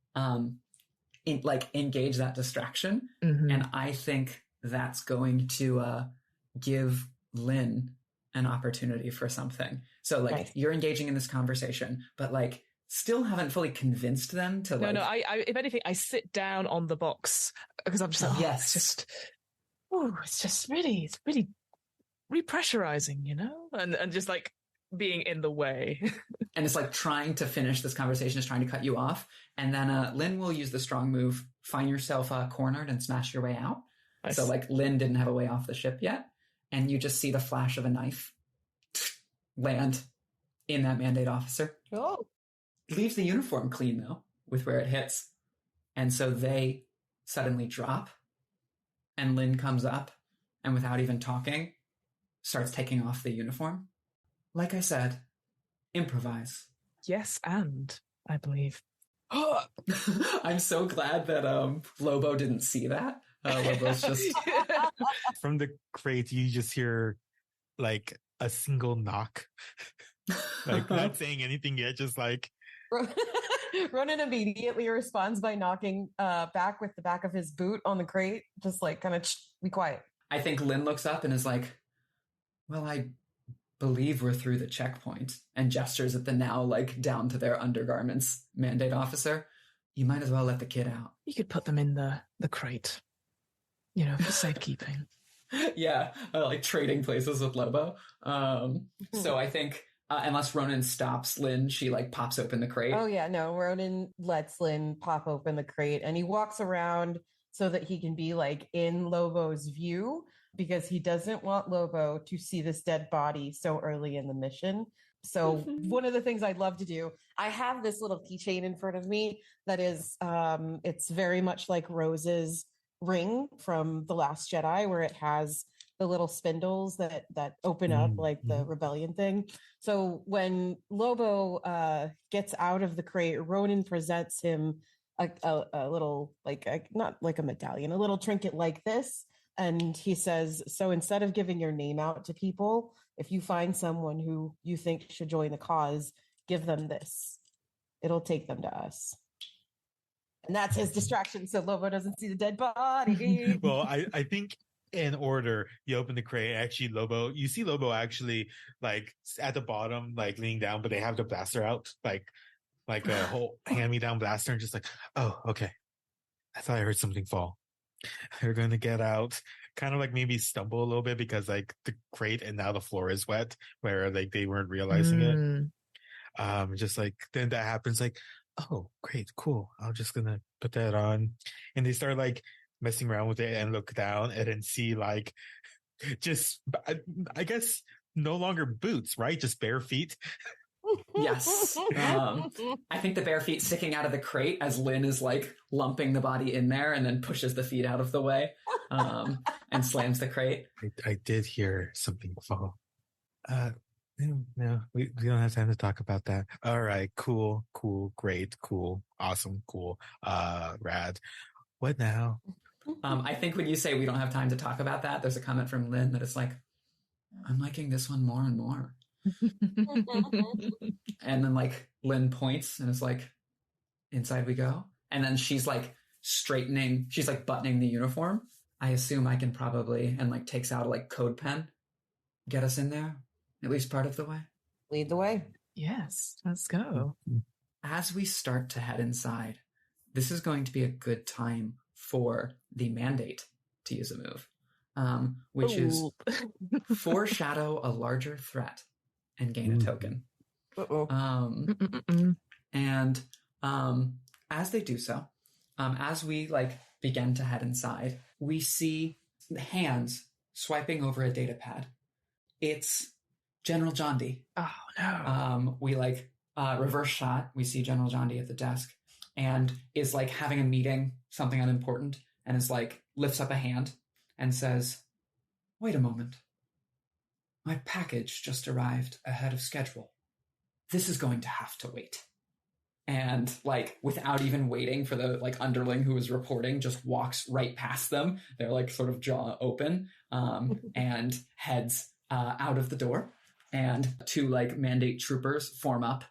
S2: engage that distraction, and I think that's going to give Lynn an opportunity for something. So nice. You're engaging in this conversation, but like still haven't fully convinced them to like...
S1: No, I if anything, I sit down on the box because I'm just like, it's just really repressurizing, you know? And just like being in the way.
S2: And it's like trying to finish this conversation is trying to cut you off. And then Lynn will use the strong move, find yourself cornered and smash your way out. Nice. So like Lynn didn't have a way off the ship yet. And you just see the flash of a knife land in that mandate officer.
S3: Oh.
S2: Leaves the uniform clean, though, with where it hits. And so they suddenly drop, and Lynn comes up, and without even talking, starts taking off the uniform. Like I said, improvise.
S1: Yes, and I believe.
S2: I'm so glad that Lobo didn't see that. Lobo's just...
S4: From the crate, you just hear, like, a single knock. Like, not saying anything yet, just like...
S3: Ronan immediately responds by knocking back with the back of his boot on the crate, just like kind of be quiet.
S2: I think Lynn looks up and is like, well, I believe we're through the checkpoint, and gestures at the now like down to their undergarments mandate officer. You might as well let the kid out.
S1: You could put them in the crate, you know, for safekeeping.
S2: Yeah, like trading places with Lobo. So I think unless Ronan stops Lynn, she like pops open the crate.
S3: Oh yeah, no, Ronan lets Lynn pop open the crate, and he walks around so that he can be like in Lobo's view, because he doesn't want Lobo to see this dead body so early in the mission. So one of the things I'd love to do, I have this little keychain in front of me that is, it's very much like Rose's ring from The Last Jedi, where it has the little spindles that open up like the rebellion thing. So when Lobo gets out of the crate, Ronan presents him a little, not like a medallion, a little trinket like this. And he says, so instead of giving your name out to people, if you find someone who you think should join the cause, give them this. It'll take them to us. And that's his distraction, so Lobo doesn't see the dead body.
S4: Well, I think in order, you open the crate. Actually, you see Lobo actually like at the bottom, like leaning down, but they have the blaster out, like a whole hand-me-down blaster, and just like, oh, okay. I thought I heard something fall. They're going to get out, kind of like maybe stumble a little bit because like the crate and now the floor is wet, where like they weren't realizing it. Just like then that happens, like, oh, great, cool. I'm just gonna put that on, and they start like messing around with it and look down and then see like just, I guess, no longer boots, right? Just bare feet.
S2: Yes. I think the bare feet sticking out of the crate as Lynn is like lumping the body in there and then pushes the feet out of the way and slams the crate.
S4: I did hear something fall. No, we don't have time to talk about that. All right, cool, great, cool, awesome, cool, rad. What now?
S2: I think when you say we don't have time to talk about that, there's a comment from Lynn that is like, I'm liking this one more and more. And then like Lynn points and is like, inside we go. And then she's like she's like buttoning the uniform. I assume I can probably, and like takes out a like code pen, get us in there, at least part of the way.
S3: Lead the way.
S1: Yes, let's go.
S2: As we start to head inside, this is going to be a good time for the mandate to use a move, which is foreshadow a larger threat and gain a token. And as they do so, as we like begin to head inside, we see hands swiping over a data pad. It's General Jondi.
S1: Oh no.
S2: We like reverse shot. We see General Jondi at the desk and is like having a meeting, something unimportant, and is like lifts up a hand and says, "Wait a moment. My package just arrived ahead of schedule. This is going to have to wait." And like without even waiting for the like underling who was reporting, just walks right past them. They're like sort of jaw open and heads out of the door. And two like mandate troopers form up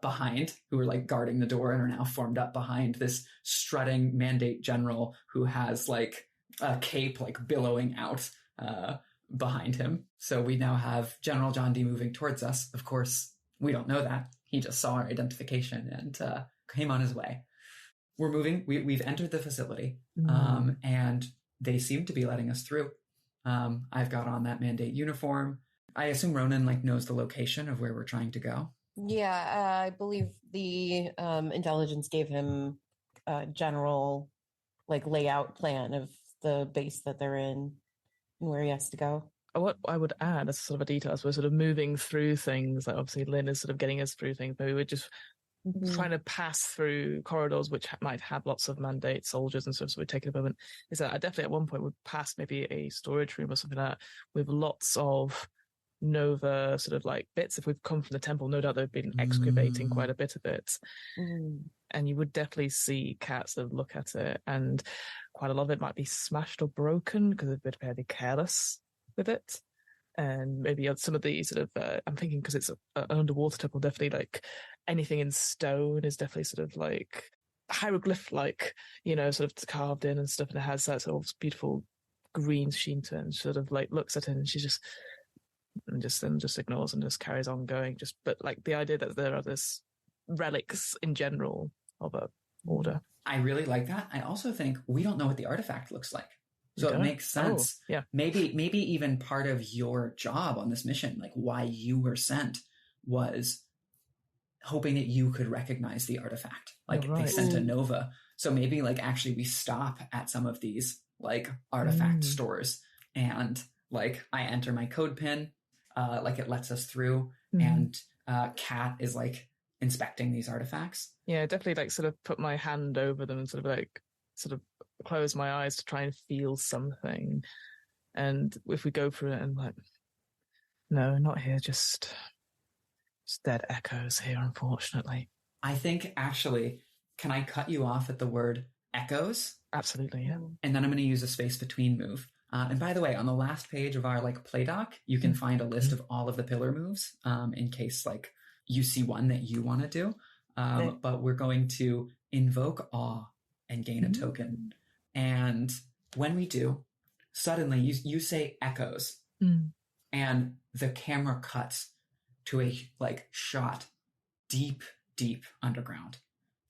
S2: behind, who are like guarding the door and are now formed up behind this strutting mandate general who has like a cape like billowing out behind him. So we now have General Jondi moving towards us. Of course, we don't know that. He just saw our identification and came on his way. We're moving. We've entered the facility, and they seem to be letting us through. I've got on that mandate uniform. I assume Ronan like knows the location of where we're trying to go.
S3: Yeah, I believe the intelligence gave him a general like layout plan of the base that they're in and where he has to go.
S1: What I would add as sort of a detail, as we're sort of moving through things, like obviously Lynn is sort of getting us through things, but we were just trying to pass through corridors which might have lots of mandate soldiers and stuff. So we're taking a moment. Is that I definitely at one point would pass maybe a storage room or something like that with lots of Nova sort of like bits. If we've come from the temple, no doubt they've been excavating quite a bit of it. And you would definitely see cats that look at it, and quite a lot of it might be smashed or broken because they've been fairly careless with it. And maybe some of the sort of I'm thinking because it's an underwater temple, definitely like anything in stone is definitely sort of like hieroglyph like, you know, sort of carved in and stuff, and it has that sort of beautiful green sheen to it, and sort of like looks at it and she just ignores and just carries on going. Just but like the idea that there are this relics in general of a order.
S2: I really like that. I also think we don't know what the artifact looks like. So it makes sense.
S1: Yeah.
S2: Maybe even part of your job on this mission, like why you were sent, was hoping that you could recognize the artifact. Like they sent a Nova. So maybe like actually we stop at some of these like artifact stores and like I enter my code pin, like it lets us through and Kat is like inspecting these artifacts.
S1: Yeah, definitely like sort of put my hand over them and sort of close my eyes to try and feel something. And if we go through it and like, no, not here, just dead echoes here, unfortunately.
S2: I think actually, can I cut you off at the word echoes?
S1: Absolutely, yeah.
S2: And then I'm going to use a space between move. And by the way, on the last page of our like play doc, you can find a list of all of the pillar moves in case like you see one that you want to do. But we're going to invoke awe and gain a token. And when we do, suddenly you say echoes and the camera cuts to a like shot deep underground.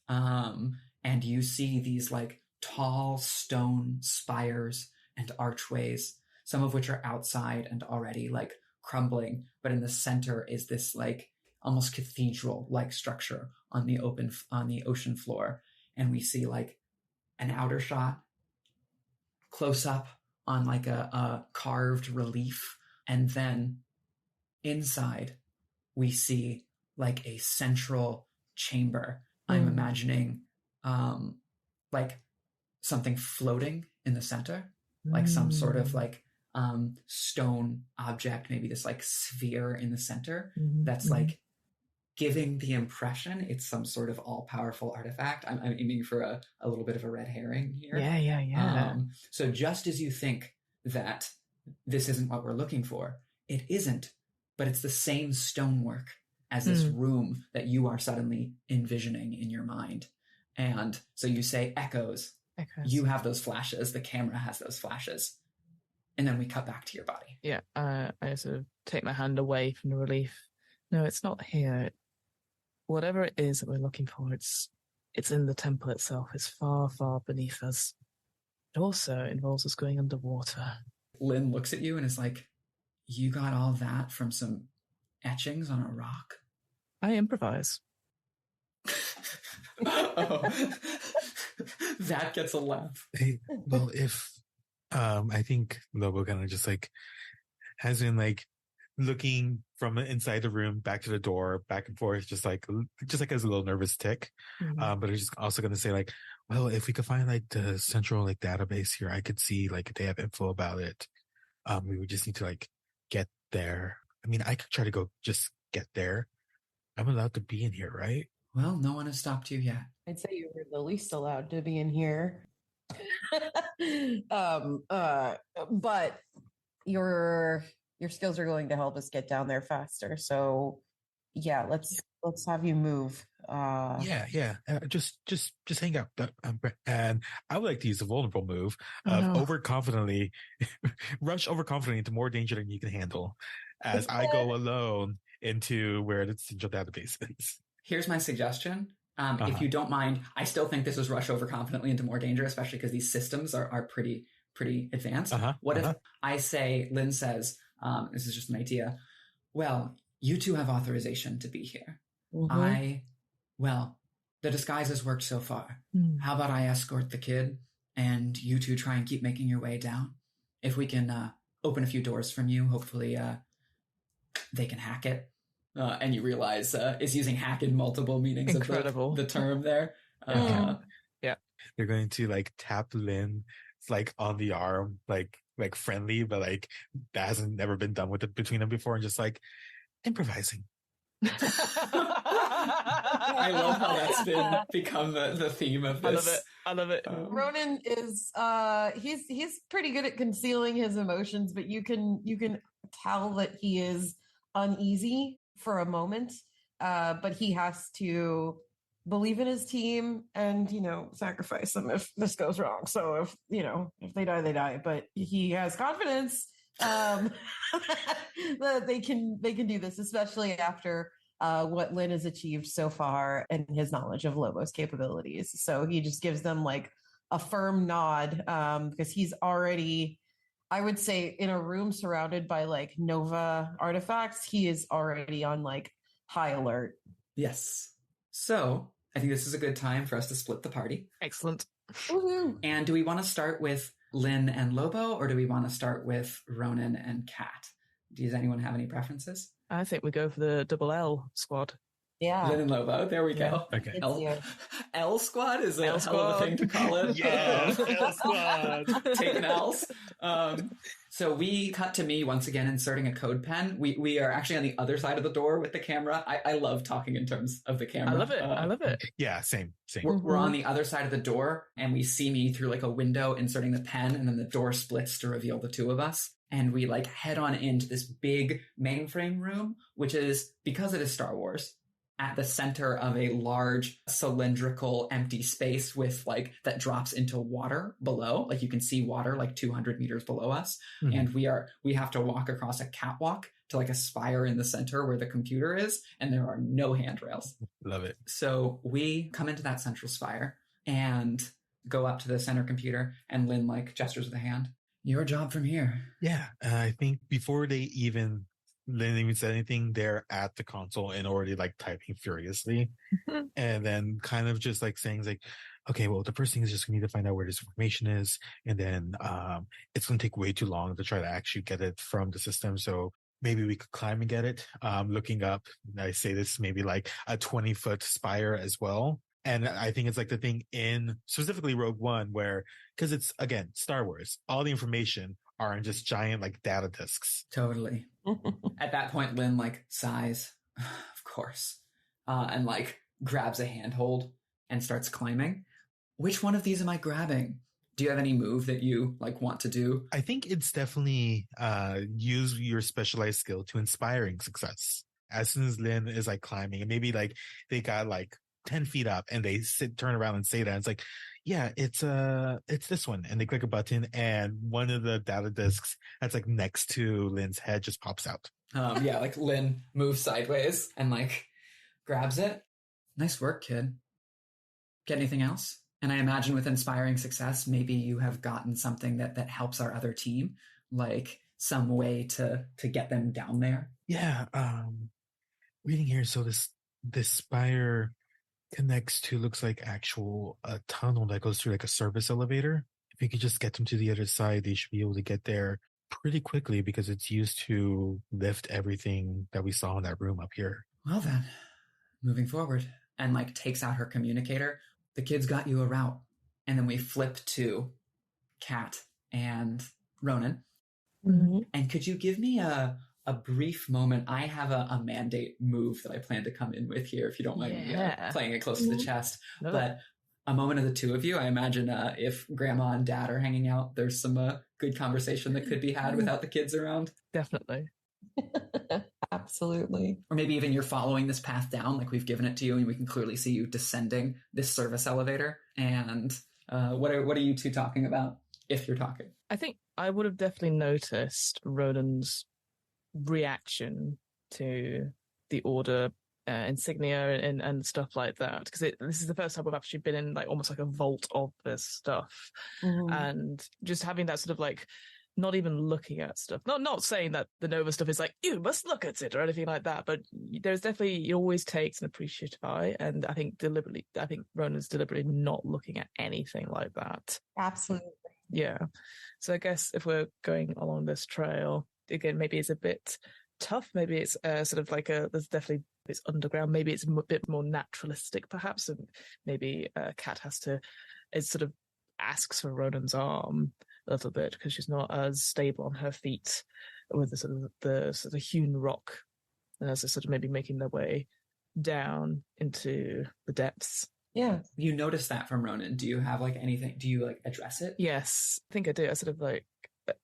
S2: And you see these like tall stone spires and archways, some of which are outside and already like crumbling, but in the center is this like almost cathedral-like structure on the ocean floor. And we see like an outer shot, close up on like a carved relief. And then inside we see like a central chamber. I'm imagining like something floating in the center, like some sort of like stone object, maybe this like sphere in the center that's like giving the impression it's some sort of all-powerful artifact. I'm aiming for a little bit of a red herring here.
S1: Yeah.
S2: So just as you think that this isn't what we're looking for, it isn't, but it's the same stonework as this room that you are suddenly envisioning in your mind. And so you say echoes. You have those flashes. The camera has those flashes. And then we cut back to your body.
S1: Yeah, I sort of take my hand away from the relief. No, it's not here. Whatever it is that we're looking for, it's in the temple itself. It's far, far beneath us. It also involves us going underwater.
S2: Lynn looks at you and is like, you got all that from some etchings on a rock?
S1: I improvise.
S2: Oh, that gets a laugh.
S4: Hey, well, if I think Lobo kind of just like has been like looking from inside the room back to the door, back and forth, just like has a little nervous tick. But he's just also going to say like, well, if we could find like the central like database here, I could see like if they have info about it. We would just need to like get there. I mean, I could try to go just get there. I'm allowed to be in here, right?
S2: Well, no one has stopped you yet.
S3: I'd say you were the least allowed to be in here. But your skills are going to help us get down there faster. So yeah, let's have you move.
S4: Yeah. Just hang out. And I would like to use the vulnerable move of rush overconfidently into more danger than you can handle as I go alone into where the central database is.
S2: Here's my suggestion. If you don't mind, I still think this is rush overconfidently into more danger, especially because these systems are pretty advanced. What if I say, Lynn says, this is just an idea. Well, you two have authorization to be here. The disguise has worked so far. How about I escort the kid and you two try and keep making your way down? If we can open a few doors from you, hopefully they can hack it. And you realize is using hack in multiple meanings of the term there.
S1: Yeah.
S4: They're going to like tap Lynn like on the arm, like friendly, but like that hasn't never been done with it between them before, and just like improvising.
S2: I love how that's become the theme of this.
S1: I love it.
S3: Ronan is he's pretty good at concealing his emotions, but you can tell that he is uneasy for a moment, but he has to believe in his team and sacrifice them if this goes wrong. So if they die, they die, but he has confidence that they can do this, especially after what Lynn has achieved so far and his knowledge of Lobo's capabilities. So he just gives them like a firm nod because he's already, I would say, in a room surrounded by like Nova artifacts, he is already on like high alert.
S2: Yes. So I think this is a good time for us to split the party.
S1: Excellent.
S3: Woo-hoo.
S2: And do we want to start with Lynn and Lobo, or do we want to start with Ronan and Kat? Does anyone have any preferences?
S1: I think we go for the double L squad.
S3: Yeah.
S2: Lynn and Lobo. There we go.
S4: Okay.
S2: L squad is a
S1: L
S2: hell of a thing to call it.
S4: Yeah, L squad.
S2: Taking L's. So we cut to me once again inserting a code pen. We are actually on the other side of the door with the camera. I love talking in terms of the camera.
S1: I love it.
S4: Yeah, same.
S2: We're on the other side of the door, and we see me through like a window inserting the pen, and then the door splits to reveal the two of us. And we like head on into this big mainframe room, which is, because it is Star Wars, at the center of a large cylindrical empty space with like that drops into water below. Like you can see water like 200 meters below us. Mm-hmm. And we have to walk across a catwalk to like a spire in the center where the computer is. And there are no handrails.
S4: Love it.
S2: So we come into that central spire and go up to the center computer, and Lynn like gestures with a hand. Your job from here.
S4: Yeah. I think before Lynn even said anything, they're at the console and already like typing furiously. And then kind of just like saying like, okay, well, the first thing is just we need to find out where this information is. And then it's going to take way too long to try to actually get it from the system. So maybe we could climb and get it. Looking up, I say this maybe like a 20-foot spire as well. And I think it's like the thing in specifically Rogue One where, because it's, again, Star Wars, all the information are in just giant like data disks.
S2: Totally. At that point, Lynn like sighs, of course, and like grabs a handhold and starts climbing. Which one of these am I grabbing? Do you have any move that you like want to do?
S4: I think it's definitely use your specialized skill to inspiring success. As soon as Lynn is like climbing, and maybe like they got like 10 feet up and they turn around and say that. It's like, yeah, it's this one. And they click a button and one of the data disks that's like next to Lynn's head just pops out.
S2: Yeah, like Lynn moves sideways and like grabs it. Nice work, kid. Get anything else? And I imagine with inspiring success, maybe you have gotten something that helps our other team, like some way to get them down there.
S4: Yeah. Reading here. So this spire connects to, looks like actual a tunnel that goes through like a service elevator. If you could just get them to the other side, they should be able to get there pretty quickly because it's used to lift everything that we saw in that room up here.
S2: Well then, moving forward. And like takes out her communicator. The kids got you a route. And then we flip to Kat and Ronan. Mm-hmm. And could you give me a brief moment? I have a mandate move that I plan to come in with here, if you don't mind me playing it close to the chest. No. But a moment of the two of you, I imagine if Grandma and Dad are hanging out, there's some good conversation that could be had without the kids around.
S1: Definitely.
S3: Absolutely.
S2: Or maybe even you're following this path down, like we've given it to you, and we can clearly see you descending this service elevator. And what are you two talking about, if you're talking?
S1: I think I would have definitely noticed Ronan's reaction to the order insignia and stuff like that, because this is the first time we've actually been in like almost like a vault of this stuff. Mm-hmm. And just having that sort of like not even looking at stuff, not saying that the Nova stuff is like you must look at it or anything like that, but there's definitely, it always takes an appreciative eye, and I think Ronan's deliberately not looking at anything like that.
S3: Absolutely.
S1: Yeah. So I guess if we're going along this trail again, maybe it's a bit tough. Maybe it's sort of like it's underground. Maybe it's a bit more naturalistic, perhaps. And maybe Kat sort of asks for Ronan's arm a little bit because she's not as stable on her feet with the sort of hewn rock, and as they're sort of maybe making their way down into the depths.
S2: Yeah. You notice that from Ronan. Do you have like anything? Do you like address it?
S1: Yes, I think I do. I sort of like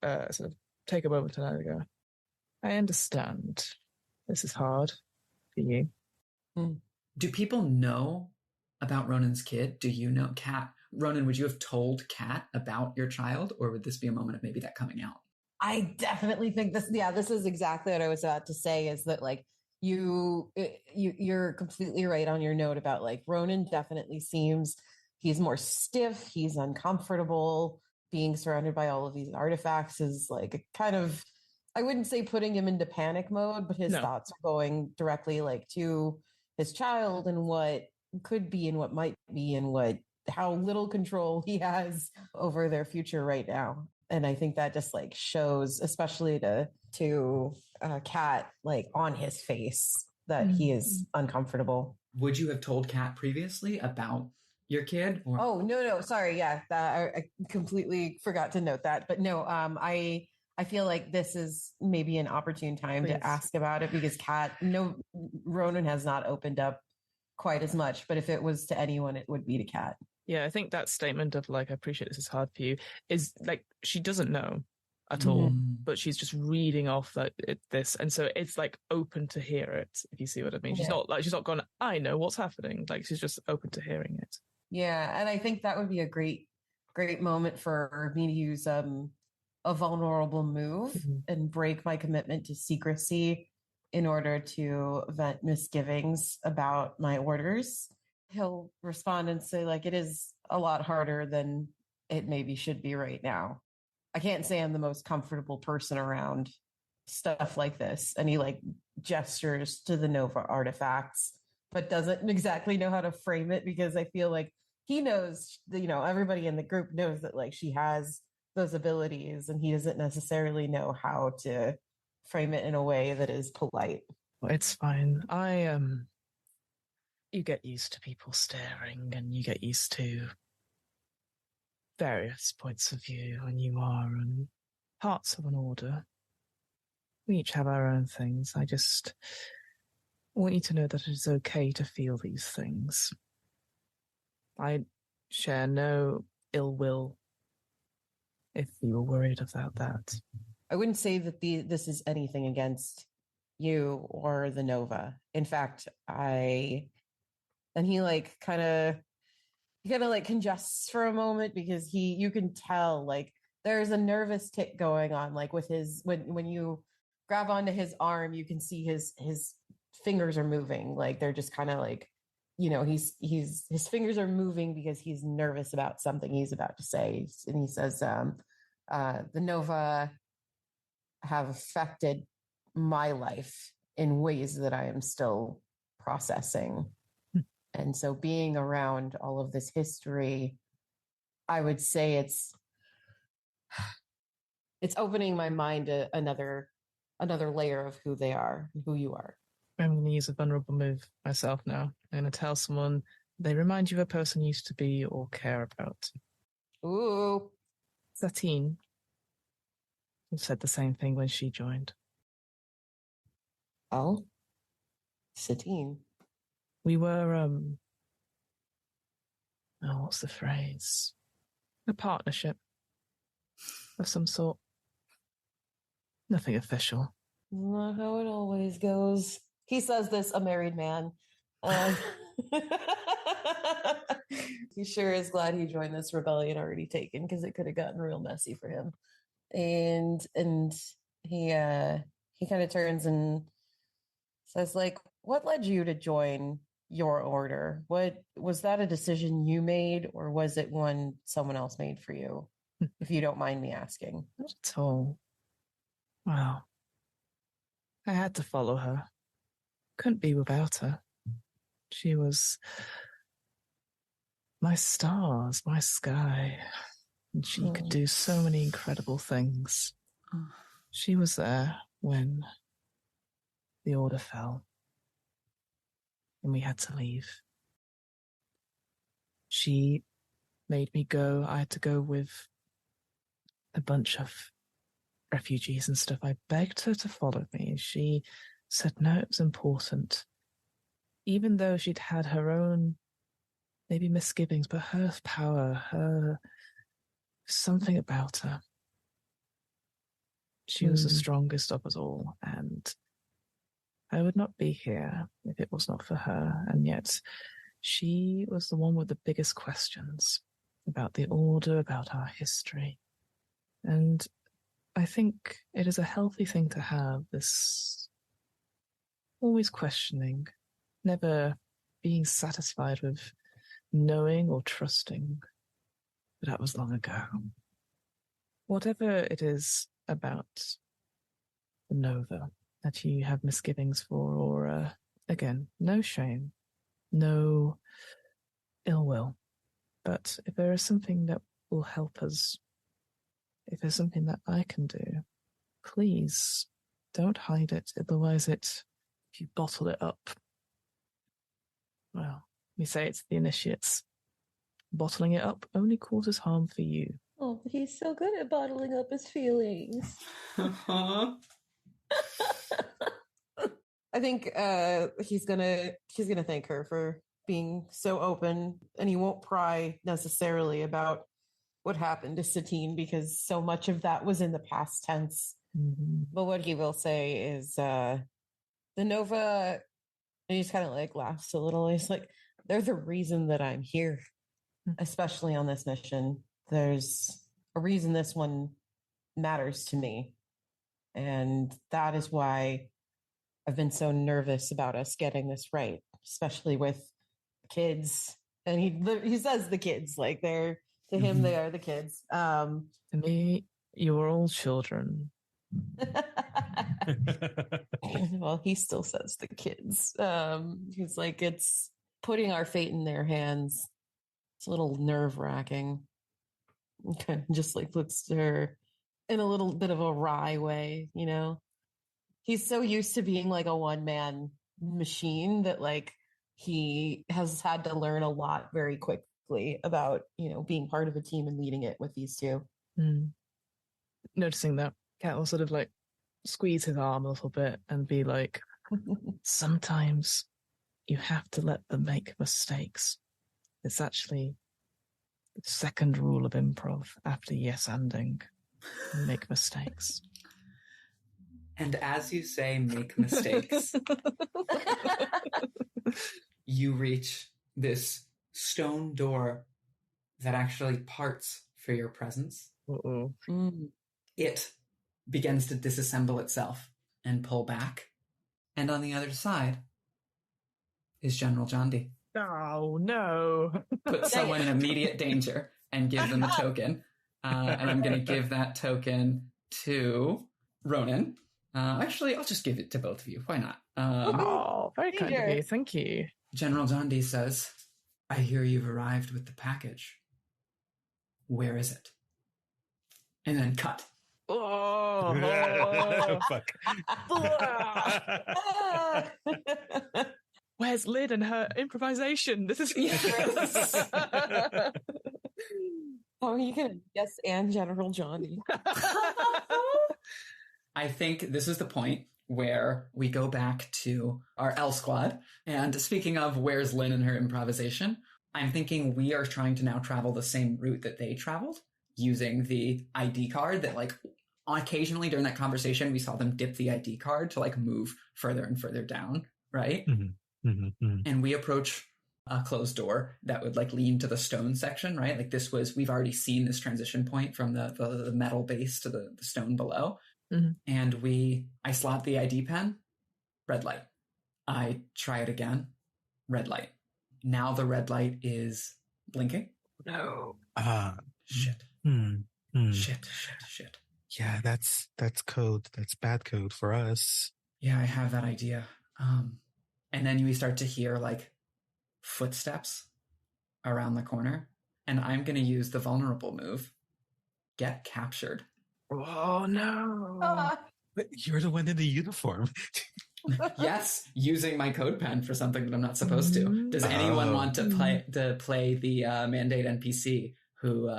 S1: sort of take a moment and I go, I understand. This is hard for you.
S2: Do people know about Ronan's kid? Do you know Kat? Ronan, would you have told Kat about your child, or would this be a moment of maybe that coming out?
S3: I definitely think this is exactly what I was about to say, is that like you're completely right on your note about like Ronan definitely seems, he's more stiff, he's uncomfortable. Being surrounded by all of these artifacts is like kind of, I wouldn't say putting him into panic mode, but his thoughts are going directly like to his child and what could be and what might be and how little control he has over their future right now. And I think that just like shows, especially to Cat like on his face that he is uncomfortable.
S2: Would you have told Kat previously about your kid? Or?
S3: Oh, no, sorry. Yeah, I completely forgot to note that. But no, I feel like this is maybe an opportune time to ask about it because Ronan has not opened up quite as much. But if it was to anyone, it would be to Kat.
S1: Yeah, I think that statement of like, I appreciate this is hard for you is like, she doesn't know at all, but she's just reading off like this. And so it's like open to hear it, if you see what I mean. She's not gone, I know what's happening. Like she's just open to hearing it.
S3: Yeah. And I think that would be a great moment for me to use a vulnerable move and break my commitment to secrecy in order to vent misgivings about my orders. He'll respond and say, like, it is a lot harder than it maybe should be right now. I can't say I'm the most comfortable person around stuff like this. And he like gestures to the Nova artifacts, but doesn't exactly know how to frame it because I feel like he knows, everybody in the group knows that like she has those abilities and he doesn't necessarily know how to frame it in a way that is polite.
S1: Well, it's fine. You get used to people staring and you get used to various points of view when you are parts of an order. We each have our own things. I just want you to know that it is okay to feel these things. I share no ill will if you were worried about that.
S3: I wouldn't say that this is anything against you or the Nova. In fact, he like kind of like congests for a moment because you can tell like there's a nervous tick going on, like with his, when you grab onto his arm, you can see his fingers are moving. Like they're just kind of like, his fingers are moving because he's nervous about something he's about to say. And he says, the Nova have affected my life in ways that I am still processing. And so being around all of this history, I would say it's opening my mind to another layer of who they are, who you are.
S1: I'm going to use a vulnerable move myself now. I'm going to tell someone they remind you of a person you used to be or care about.
S3: Ooh.
S1: Satine said the same thing when she joined.
S3: Oh? Satine.
S1: We were, what's the phrase? A partnership of some sort. Nothing official.
S3: Not how it always goes. He says this, a married man. He sure is glad he joined this rebellion already taken because it could have gotten real messy for him. And he kind of turns and says, like, what led you to join your order? What was that a decision you made, or was it one someone else made for you? If you don't mind me asking.
S1: Not at all. Well, I had to follow her. Couldn't be without her. She was my stars, my sky. And she could do so many incredible things. She was there when the order fell and we had to leave. She made me go. I had to go with a bunch of refugees and stuff. I begged her to follow me. She said no, it was important. Even though she'd had her own maybe misgivings, but her power, something about her. She was the strongest of us all, and I would not be here if it was not for her. And yet she was the one with the biggest questions about the order, about our history. And I think it is a healthy thing to have, this always questioning, never being satisfied with knowing or trusting. But that was long ago. Whatever it is about the Nova that you have misgivings for, or again, no shame, no ill will. But if there is something that will help us, if there's something that I can do, please Don't hide it, otherwise if you bottle it up, well, we say it's the initiates. Bottling it up only causes harm for you.
S3: Oh, but he's so good at bottling up his feelings. I think he's gonna thank her for being so open, and he won't pry necessarily about what happened to Satine because so much of that was in the past tense.
S1: Mm-hmm.
S3: But what he will say is the Nova, and he just kind of like laughs a little. He's like, they're the reason that I'm here, especially on this mission. There's a reason this one matters to me. And that is why I've been so nervous about us getting this right, especially with kids. And he says the kids, like they're, to him, they are the kids.
S1: To me, you are all children.
S3: Well, he still says the kids. He's like, it's putting our fate in their hands. It's a little nerve-wracking. Okay, just like looks to her in a little bit of a wry way, you know? He's so used to being like a one-man machine that like he has had to learn a lot very quickly about, you know, being part of a team and leading it with these two.
S1: Noticing that, Cat will sort of like squeeze his arm a little bit and be like, sometimes you have to let them make mistakes. It's actually the second rule of improv after yes-anding. Make mistakes.
S2: And as you say, make mistakes, you reach this stone door that actually parts for your presence.
S1: Uh-oh.
S2: It begins to disassemble itself and pull back. And on the other side is General Jondi.
S1: Oh, no.
S2: Put someone in immediate danger and give them a token. And I'm going to give that token to Ronan. Actually, I'll just give it to both of you. Why not?
S1: Very kind of you. Thank you.
S2: General Jondi says, I hear you've arrived with the package. Where is it? And then cut.
S1: Oh,
S4: fuck.
S1: Where's Lynn and her improvisation? This is...
S3: Oh, you can guess and General Johnny.
S2: I think this is the point where we go back to our L squad. And speaking of where's Lynn and her improvisation, I'm thinking we are trying to now travel the same route that they traveled using the ID card that like occasionally during that conversation, we saw them dip the ID card to like move further and further down. Right.
S4: Mm-hmm. Mm-hmm. Mm-hmm.
S2: And we approach a closed door that would like lean to the stone section, right? Like this was, we've already seen this transition point from the metal base to the stone below.
S1: Mm-hmm.
S2: And I slot the ID pen, red light. I try it again, red light. Now the red light is blinking.
S1: No.
S2: Shit. Shit.
S4: Yeah, that's code. That's bad code for us.
S2: Yeah, I have that idea. And then we start to hear like footsteps around the corner. And I'm going to use the vulnerable move. Get captured.
S1: Oh, no.
S4: But you're the one in the uniform.
S2: Yes, using my code pen for something that I'm not supposed to. Does anyone want to play the mandate NPC who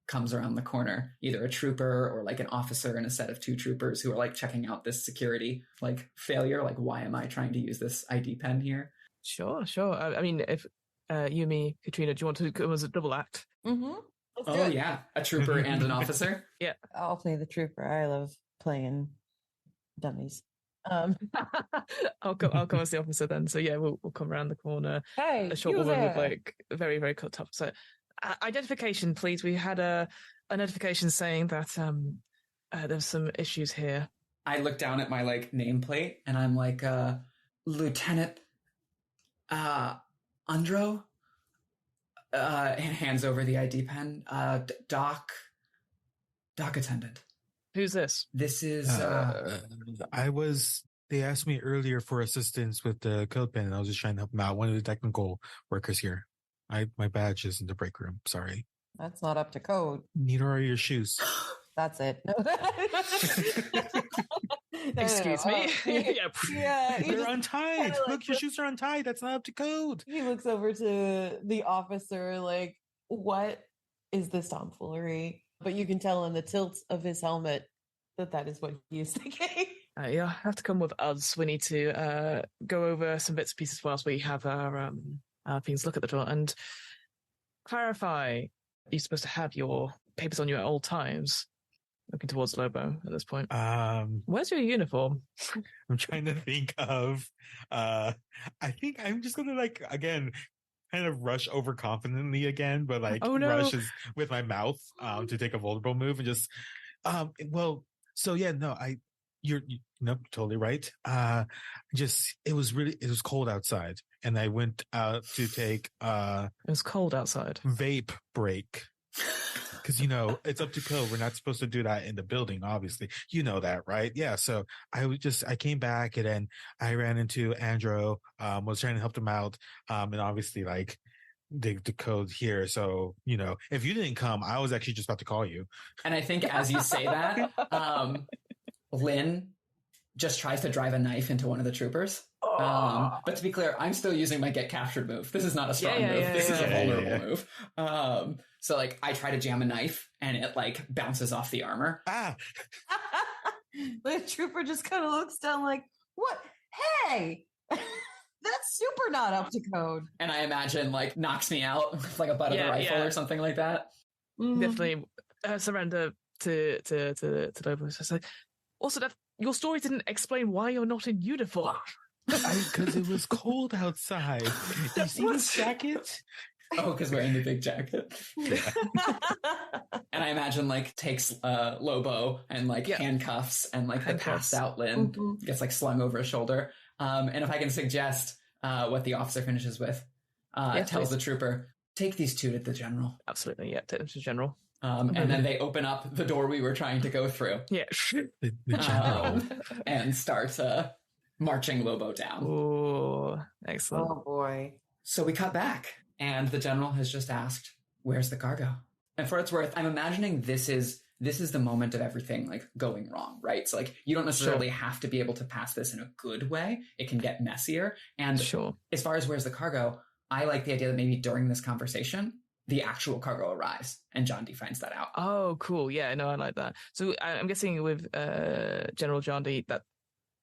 S2: comes around the corner? Either a trooper or like an officer and a set of two troopers who are like checking out this security like failure. Like, why am I trying to use this ID pen here?
S1: Sure. I mean, if you, me, Katrina, do you want to come as a double act?
S3: Mm-hmm.
S2: Oh yeah, a trooper and an officer.
S1: Yeah,
S3: I'll play the trooper. I love playing dummies.
S1: I'll come as the officer then. So yeah, we'll come around the corner.
S3: Hey,
S1: a short woman with like very, very cut top. So identification, please. We had a notification saying that there's some issues here.
S2: I look down at my like nameplate and I'm like, Lieutenant Undro. Hands over the ID pen. Doc attendant.
S1: Who's this?
S2: This is
S4: they asked me earlier for assistance with the code pen and I was just trying to help them out. One of the technical workers here. My badge is in the break room. Sorry.
S3: That's not up to code.
S4: Neither are your shoes.
S3: That's it.
S1: Excuse me.
S3: Yeah,
S4: They're untied.
S3: like,
S4: Look, your shoes are untied. That's not up to code.
S3: he looks over to the officer like, what is this tomfoolery? But you can tell in the tilt of his helmet that is what he is thinking.
S1: You'll have to come with us. We need to go over some bits and pieces whilst we have our things look at the door and clarify. You're supposed to have your papers on you at all times. Looking towards Lobo at this point. Where's your uniform?
S4: I'm trying to think of. I think I'm just gonna again kind of rush overconfidently again, but rushes with my mouth to take a vulnerable move and just you're totally right. It was cold outside and I went out to take
S1: it was cold outside.
S4: Vape break. Because, it's up to code. We're not supposed to do that in the building, obviously. You know that, right? Yeah. So I came back and then I ran into Andrew, was trying to help them out. And obviously the code here. So, if you didn't come, I was actually just about to call you.
S2: And I think as you say that, Lynn just tries to drive a knife into one of the troopers. But to be clear, I'm still using my get captured move. This is not a strong move. This is a vulnerable move. So I try to jam a knife and it bounces off the armor.
S3: The trooper just kind of looks down like, what? Hey, that's super not up to code.
S2: And I imagine knocks me out with a butt of a rifle or something like that.
S1: Definitely surrender to Lobo. So also, your story didn't explain why you're not in uniform.
S4: Because it was cold outside. You see this jacket?
S2: Oh, because wearing the big jacket. Yeah. And I imagine takes Lobo and handcuffs and the passed out Lynn gets slung over his shoulder. And if I can suggest what the officer finishes with, tells the trooper, take these two to the general.
S1: Absolutely, yeah, take them to the general.
S2: And then they open up the door we were trying to go through.
S1: Yeah.
S4: The general.
S2: And start marching Lobo down.
S1: Oh, excellent.
S3: Oh, boy.
S2: So we cut back. And the general has just asked, where's the cargo? And for its worth, I'm imagining this is the moment of everything going wrong, right? So you don't necessarily have to be able to pass this in a good way. It can get messier. And as far as where's the cargo, I like the idea that maybe during this conversation, the actual cargo arrives and John D finds that out.
S1: Oh, cool. Yeah, no, I like that. So I'm guessing with General John D that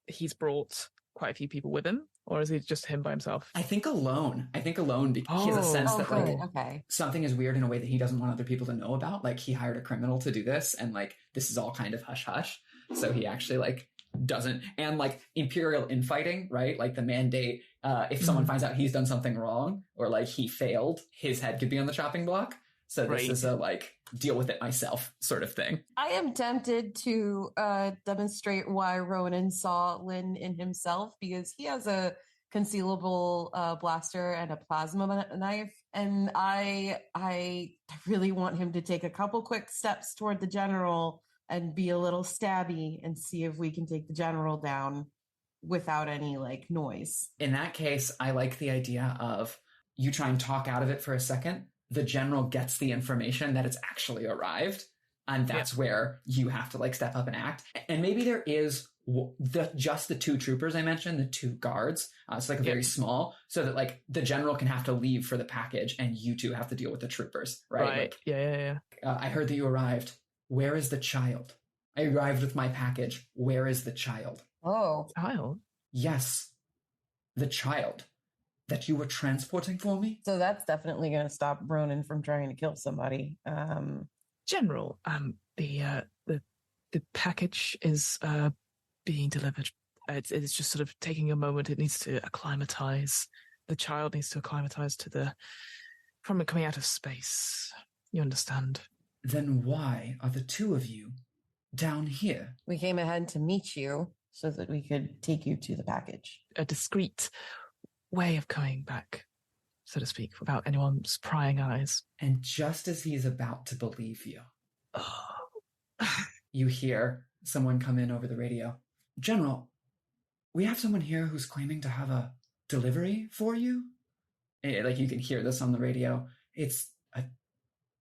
S1: he's brought quite a few people with him. Or is it just him by himself?
S2: I think alone because he has a sense that something is weird in a way that he doesn't want other people to know about. He hired a criminal to do this and this is all kind of hush hush. So he actually doesn't. And Imperial infighting, right? The mandate, if someone finds out he's done something wrong or he failed, his head could be on the chopping block. So this is a deal with it myself sort of thing.
S3: I am tempted to demonstrate why Ronan saw Lynn in himself because he has a concealable blaster and a plasma knife. And I really want him to take a couple quick steps toward the general and be a little stabby and see if we can take the general down without any noise.
S2: In that case, I like the idea of you try and talk out of it for a second. The general gets the information that it's actually arrived. And that's where you have to step up and act. And maybe there is just the two troopers I mentioned, the two guards. It's a very small, so that the general can have to leave for the package and you two have to deal with the troopers, right?
S1: Yeah.
S2: I heard that you arrived. Where is the child? I arrived with my package. Where is the child?
S3: Oh.
S1: Child?
S2: Yes. The child that you were transporting for me?
S3: So that's definitely going to stop Ronan from trying to kill somebody.
S1: General, the package is being delivered. It's just sort of taking a moment. It needs to acclimatize. The child needs to acclimatize from it coming out of space. You understand?
S2: Then why are the two of you down here?
S3: We came ahead to meet you so that we could take you to the package.
S1: A discreet way of coming back, so to speak, without anyone's prying eyes.
S2: And just as he's about to believe you, you hear someone come in over the radio. General, we have someone here who's claiming to have a delivery for you. You can hear this on the radio. It's a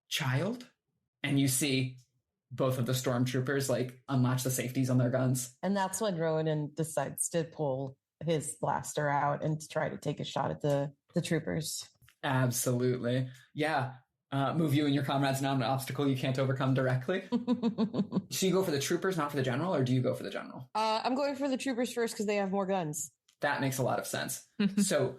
S2: child. And you see both of the stormtroopers like unlatch the safeties on their guns.
S3: And that's when Ronan decides to pull his blaster out and to try to take a shot at the troopers.
S2: Absolutely. Yeah. Move you and your comrades now an obstacle you can't overcome directly. So you go for the troopers, not for the general, or do you go for the general?
S3: I'm going for the troopers first because they have more guns.
S2: That makes a lot of sense. So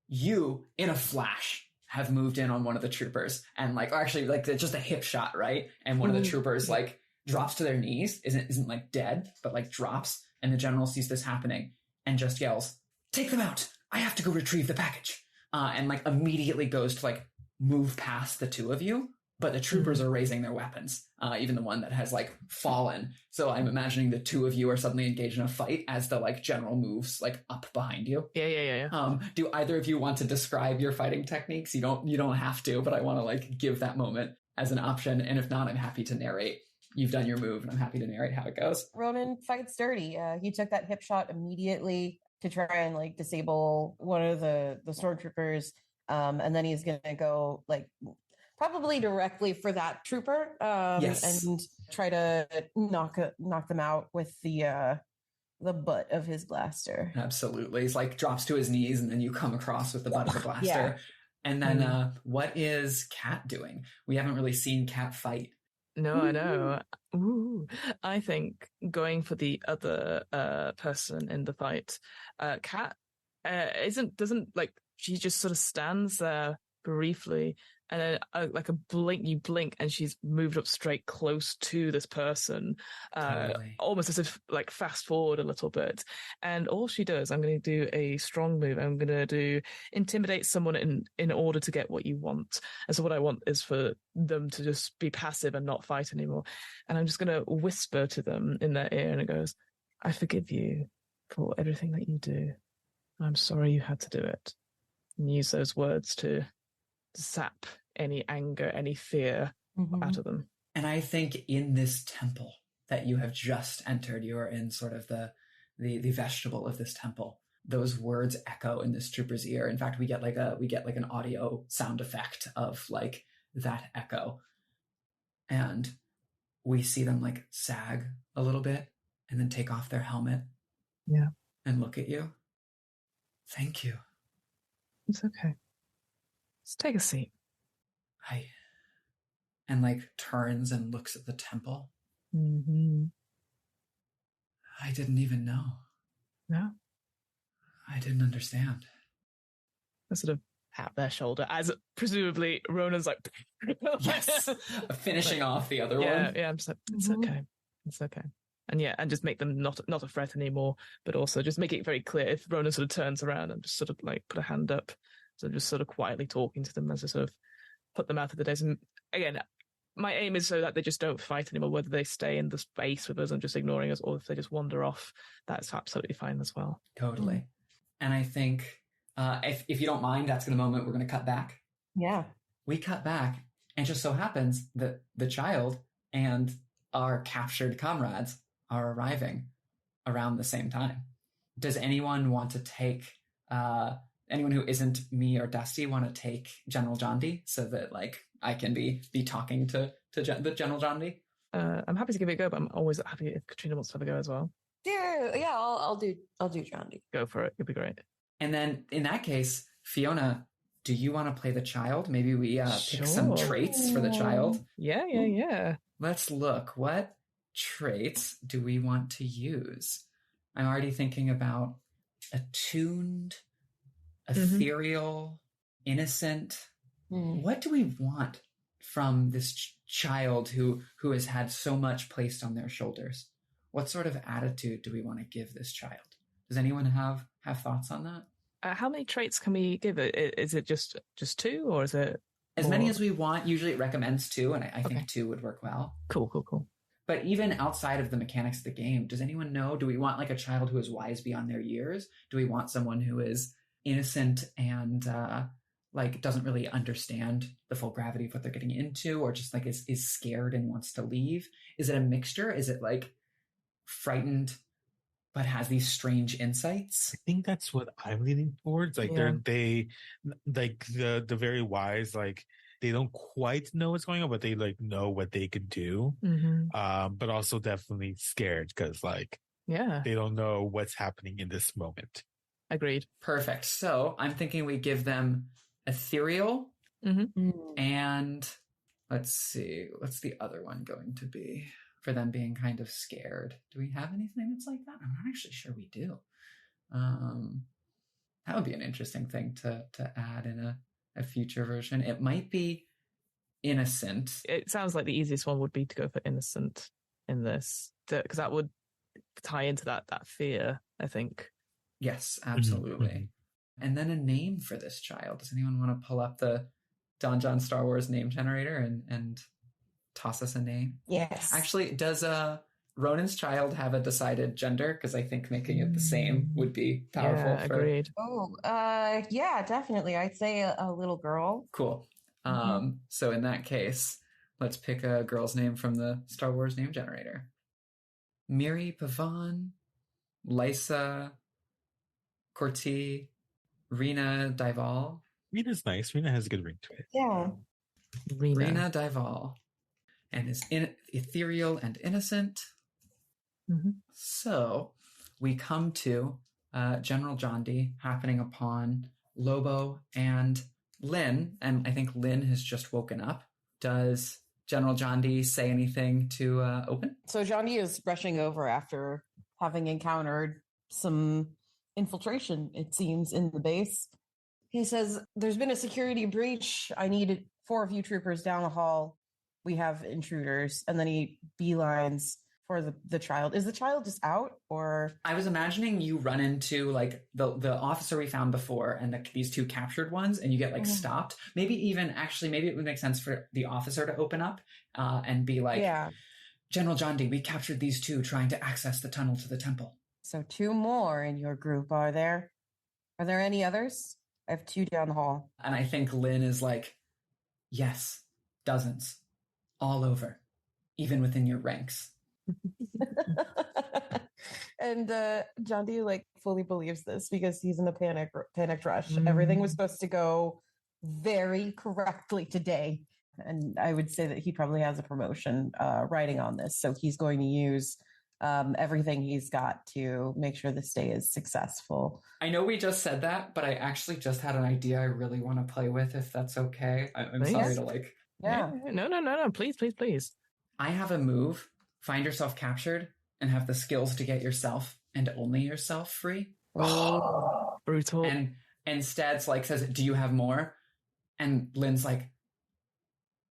S2: you, in a flash, have moved in on one of the troopers and like, or actually like just a hip shot, right? And one of the troopers like drops to their knees, isn't like dead, but like drops. And the general sees this happening and just yells, "Take them out. I have to go retrieve the package." And like immediately goes to like move past the two of you, but the troopers are raising their weapons, even the one that has like fallen. So I'm imagining the two of you are suddenly engaged in a fight as the like general moves like up behind you.
S1: Yeah.
S2: Do either of you want to describe your fighting techniques? You don't have to, but I want to like give that moment as an option. And if not, I'm happy to narrate. You've done your move and I'm happy to narrate how it goes.
S3: Ronan fights dirty. He took that hip shot immediately to try and like disable one of the stormtroopers. And then he's going to go like probably directly for that trooper and try to knock them out with the butt of his blaster.
S2: Absolutely. He's like drops to his knees and then you come across with the butt of the blaster.
S3: Yeah.
S2: And then what is Kat doing? We haven't really seen Kat fight.
S1: No, I know. Ooh. I think going for the other person in the fight, Kat doesn't like, she just sort of stands there briefly and then like you blink and she's moved up straight close to this person,
S2: Totally.
S1: almost as if like fast forward a little bit. And all she does, I'm going to do a strong move. I'm going to do intimidate someone in order to get what you want. And so what I want is for them to just be passive and not fight anymore. And I'm just going to whisper to them in their ear and it goes, "I forgive you for everything that you do. I'm sorry you had to do it." And use those words to sap any anger, any fear out of them.
S2: And I think in this temple that you have just entered, you are in sort of the vestibule of this temple. Those words echo in this trooper's ear. In fact, we get like an audio sound effect of like that echo. And we see them like sag a little bit and then take off their helmet.
S1: Yeah.
S2: And look at you. Thank you.
S1: It's okay. Just take a seat.
S2: And like turns and looks at the temple.
S1: Mm-hmm.
S2: I didn't even know.
S1: No?
S2: I didn't understand.
S1: I sort of pat their shoulder as presumably Ronan's like...
S2: Yes! Finishing off the other one.
S1: Yeah, I'm just like, it's okay. It's okay. And yeah, and just make them not a threat anymore, but also just make it very clear if Ronan sort of turns around and just sort of like put a hand up. So just sort of quietly talking to them as I sort of put them out of the days. And again, my aim is so that they just don't fight anymore, whether they stay in the space with us and just ignoring us, or if they just wander off, that's absolutely fine as well.
S2: Totally. And I think if you don't mind, that's going to moment we're going to cut back.
S3: Yeah.
S2: We cut back, and just so happens that the child and our captured comrades are arriving around the same time. Does anyone want to take... anyone who isn't me or Dusty want to take General Jondi so that like I can be talking to the General Jondi?
S1: I'm happy to give it a go, but I'm always happy if Katrina wants to have a go as well.
S3: Yeah, I'll do Jondi.
S1: Go for it. It'll be great.
S2: And then in that case, Fiona, do you want to play the child? Maybe we pick some traits for the child.
S1: Yeah.
S2: Let's look. What traits do we want to use? I'm already thinking about attuned, ethereal, innocent. What do we want from this child who has had so much placed on their shoulders? What sort of attitude do we want to give this child? Does anyone have thoughts on that?
S1: How many traits can we give it? Is it just 2, or is it
S2: as many as we want? Usually it recommends 2, and I think 2 would work well.
S1: Cool.
S2: But even outside of the mechanics of the game, does anyone know? Do we want like a child who is wise beyond their years? Do we want someone who is innocent and like doesn't really understand the full gravity of what they're getting into, or just like is scared and wants to leave? Is it a mixture? Is it like frightened but has these strange insights?
S4: I think that's what I'm leaning towards. Like they like the very wise, like they don't quite know what's going on, but they like know what they could do. But also definitely scared because like they don't know what's happening in this moment.
S1: Agreed.
S2: Perfect. So I'm thinking we give them ethereal and let's see, what's the other one going to be for them being kind of scared? Do we have anything that's like that? I'm not actually sure we do. That would be an interesting thing to add in a future version. It might be innocent.
S1: It sounds like the easiest one would be to go for innocent in this, because that would tie into that fear, I think.
S2: Yes, absolutely. And then a name for this child. Does anyone want to pull up the Don John Star Wars name generator and toss us a name?
S3: Yes.
S2: Actually, does Ronan's child have a decided gender? Because I think making it the same would be powerful.
S1: Yeah, agreed.
S3: Yeah, definitely. I'd say a little girl.
S2: Cool. So in that case, let's pick a girl's name from the Star Wars name generator. Miri Pavan, Lysa, Corti, Rena Dival.
S4: Rena's nice. Rena has a good ring to it.
S3: Yeah.
S2: Rena Dival. And is ethereal and innocent. So we come to General Jondi happening upon Lobo and Lynn, and I think Lynn has just woken up. Does General Jondi say anything to open?
S3: So Jondi is rushing over after having encountered some infiltration, it seems, in the base. He says, there's been a security breach. I need 4 of you troopers down the hall. We have intruders. And then he beelines for the child. Is the child just out, or? I
S2: was imagining you run into like the officer we found before and these 2 captured ones, and you get like stopped. Maybe it would make sense for the officer to open up and be like, General Jondi, we captured these 2 trying to access the tunnel to the temple.
S3: So 2 more in your group, are there? Are there any others? I have 2 down the hall.
S2: And I think Lynn is like, yes, dozens, all over, even within your ranks.
S3: And Jondi like fully believes this because he's in a panicked rush. Everything was supposed to go very correctly today, and I would say that he probably has a promotion riding on this, so he's going to use everything he's got to make sure this day is successful.
S2: I know we just said that, but I actually just had an idea I really want to play with, if that's okay. I'm sorry to like...
S3: Yeah.
S1: No. Please.
S2: I have a move, find yourself captured, and have the skills to get yourself and only yourself free.
S1: Oh, brutal.
S2: And Stad's like says, do you have more? And Lynn's like,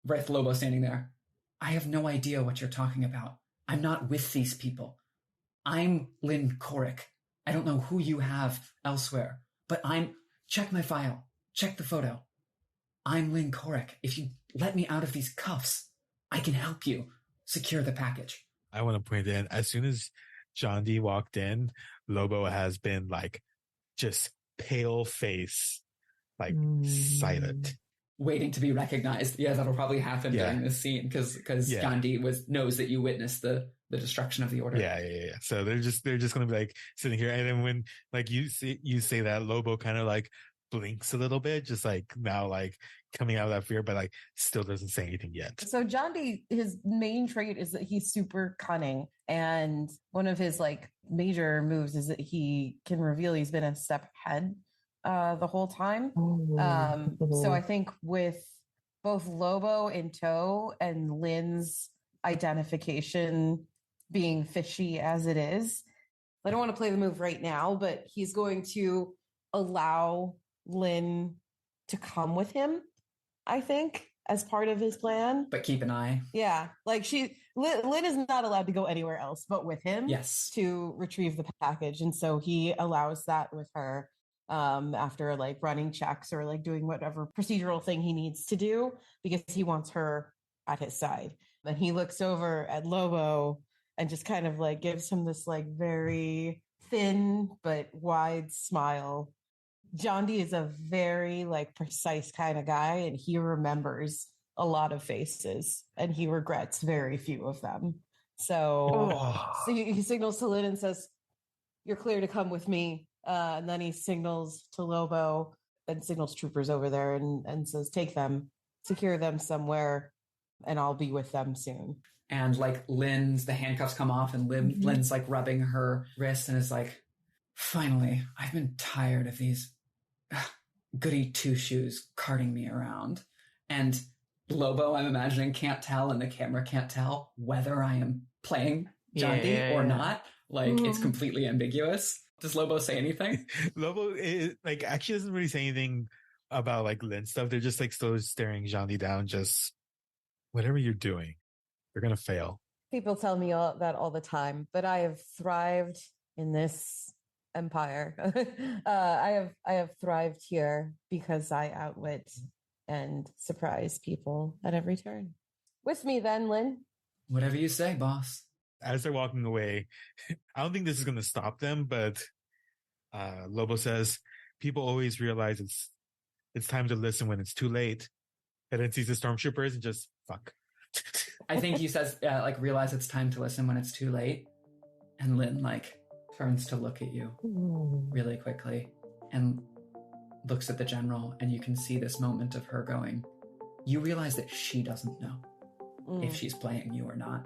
S2: with Lobo standing there, I have no idea what you're talking about. I'm not with these people. I'm Lynn Korick. I don't know who you have elsewhere, but check my file. Check the photo. I'm Lynn Korick. If you let me out of these cuffs, I can help you secure the package.
S4: I want to point in, as soon as Jondi walked in, Lobo has been like just pale face, like silent.
S2: Waiting to be recognized. Yeah, that'll probably happen during this scene because Jondi knows that you witnessed the destruction of the order.
S4: Yeah. So they're just gonna be like sitting here, and then when like you say that, Lobo kind of like blinks a little bit, just like now like coming out of that fear, but like still doesn't say anything yet.
S3: So Jondi, his main trait is that he's super cunning, and one of his like major moves is that he can reveal he's been a step ahead the whole time. So I think with both Lobo in tow and Lynn's identification being fishy as it is, I don't want to play the move right now, but he's going to allow Lynn to come with him, I think, as part of his plan.
S2: But keep an eye.
S3: Yeah. Like Lynn is not allowed to go anywhere else but with him.
S2: Yes.
S3: To retrieve the package. And so he allows that with her after like running checks or like doing whatever procedural thing he needs to do because he wants her at his side. And he looks over at Lobo and just kind of like gives him this like very thin but wide smile. Jondi is a very like precise kind of guy, and he remembers a lot of faces and he regrets very few of them. So he signals to Lynn and says, "You're clear to come with me." And then he signals to Lobo and signals troopers over there and says, "Take them." secure them somewhere and I'll be with them soon.
S2: And like the handcuffs come off and Lynn's like rubbing her wrist and is like, finally, I've been tired of these goody two-shoes carting me around. And Lobo, I'm imagining, can't tell and the camera can't tell whether I am playing Jondi or not. Like, it's completely ambiguous. Does Lobo say anything?
S4: Lobo actually doesn't really say anything about like Lynn stuff. They're just like still staring Jondi down, just whatever you're doing, you're going to fail.
S3: People tell me that all the time, but I have thrived in this empire. I have thrived here because I outwit and surprise people at every turn. With me then, Lynn.
S2: Whatever you say, boss.
S4: As they're walking away, I don't think this is going to stop them, but Lobo says, people always realize it's time to listen when it's too late. And then sees the stormtroopers and just, fuck.
S2: I think he says, realize it's time to listen when it's too late. And Lynn, turns to look at you really quickly and looks at the general, and you can see this moment of her going, you realize that she doesn't know if she's playing you or not.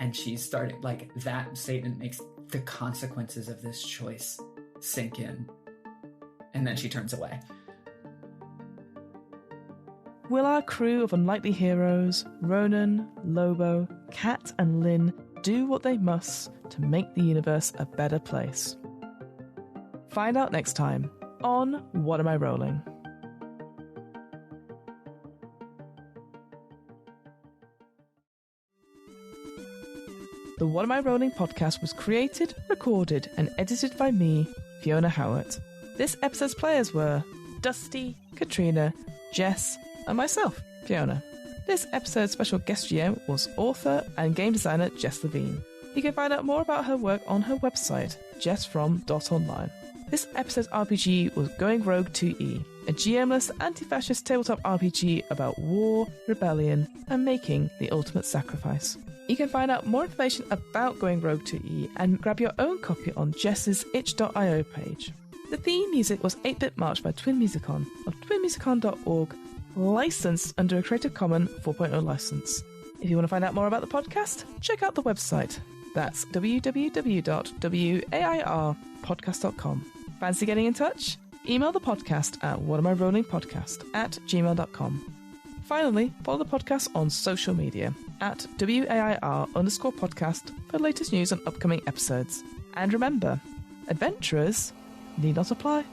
S2: And she's starting, that statement makes the consequences of this choice sink in. And then she turns away.
S1: Will our crew of unlikely heroes, Ronan, Lobo, Kat, and Lynn, do what they must to make the universe a better place? Find out next time on What Am I Rolling? The What Am I Rolling podcast was created, recorded, and edited by me, Fiona Howat. This episode's players were Dusty, Katrina, Jess, and myself, Fiona. This episode's special guest GM was author and game designer Jess Levine. You can find out more about her work on her website, jessfrom.online. This episode's RPG was Going Rogue 2E, a GM-less anti-fascist tabletop RPG about war, rebellion, and making the ultimate sacrifice. You can find out more information about Going Rogue 2E and grab your own copy on Jess's itch.io page. The theme music was 8-Bit March by Twin Musicon of twinmusicon.org, licensed under a Creative Commons 4.0 license. If you want to find out more about the podcast, check out the website. That's www.wairpodcast.com. Fancy getting in touch? Email the podcast at whatamirollingpodcast@gmail.com. Finally, follow the podcast on social media at WAIR_podcast for the latest news on upcoming episodes. And remember, adventurers need not apply.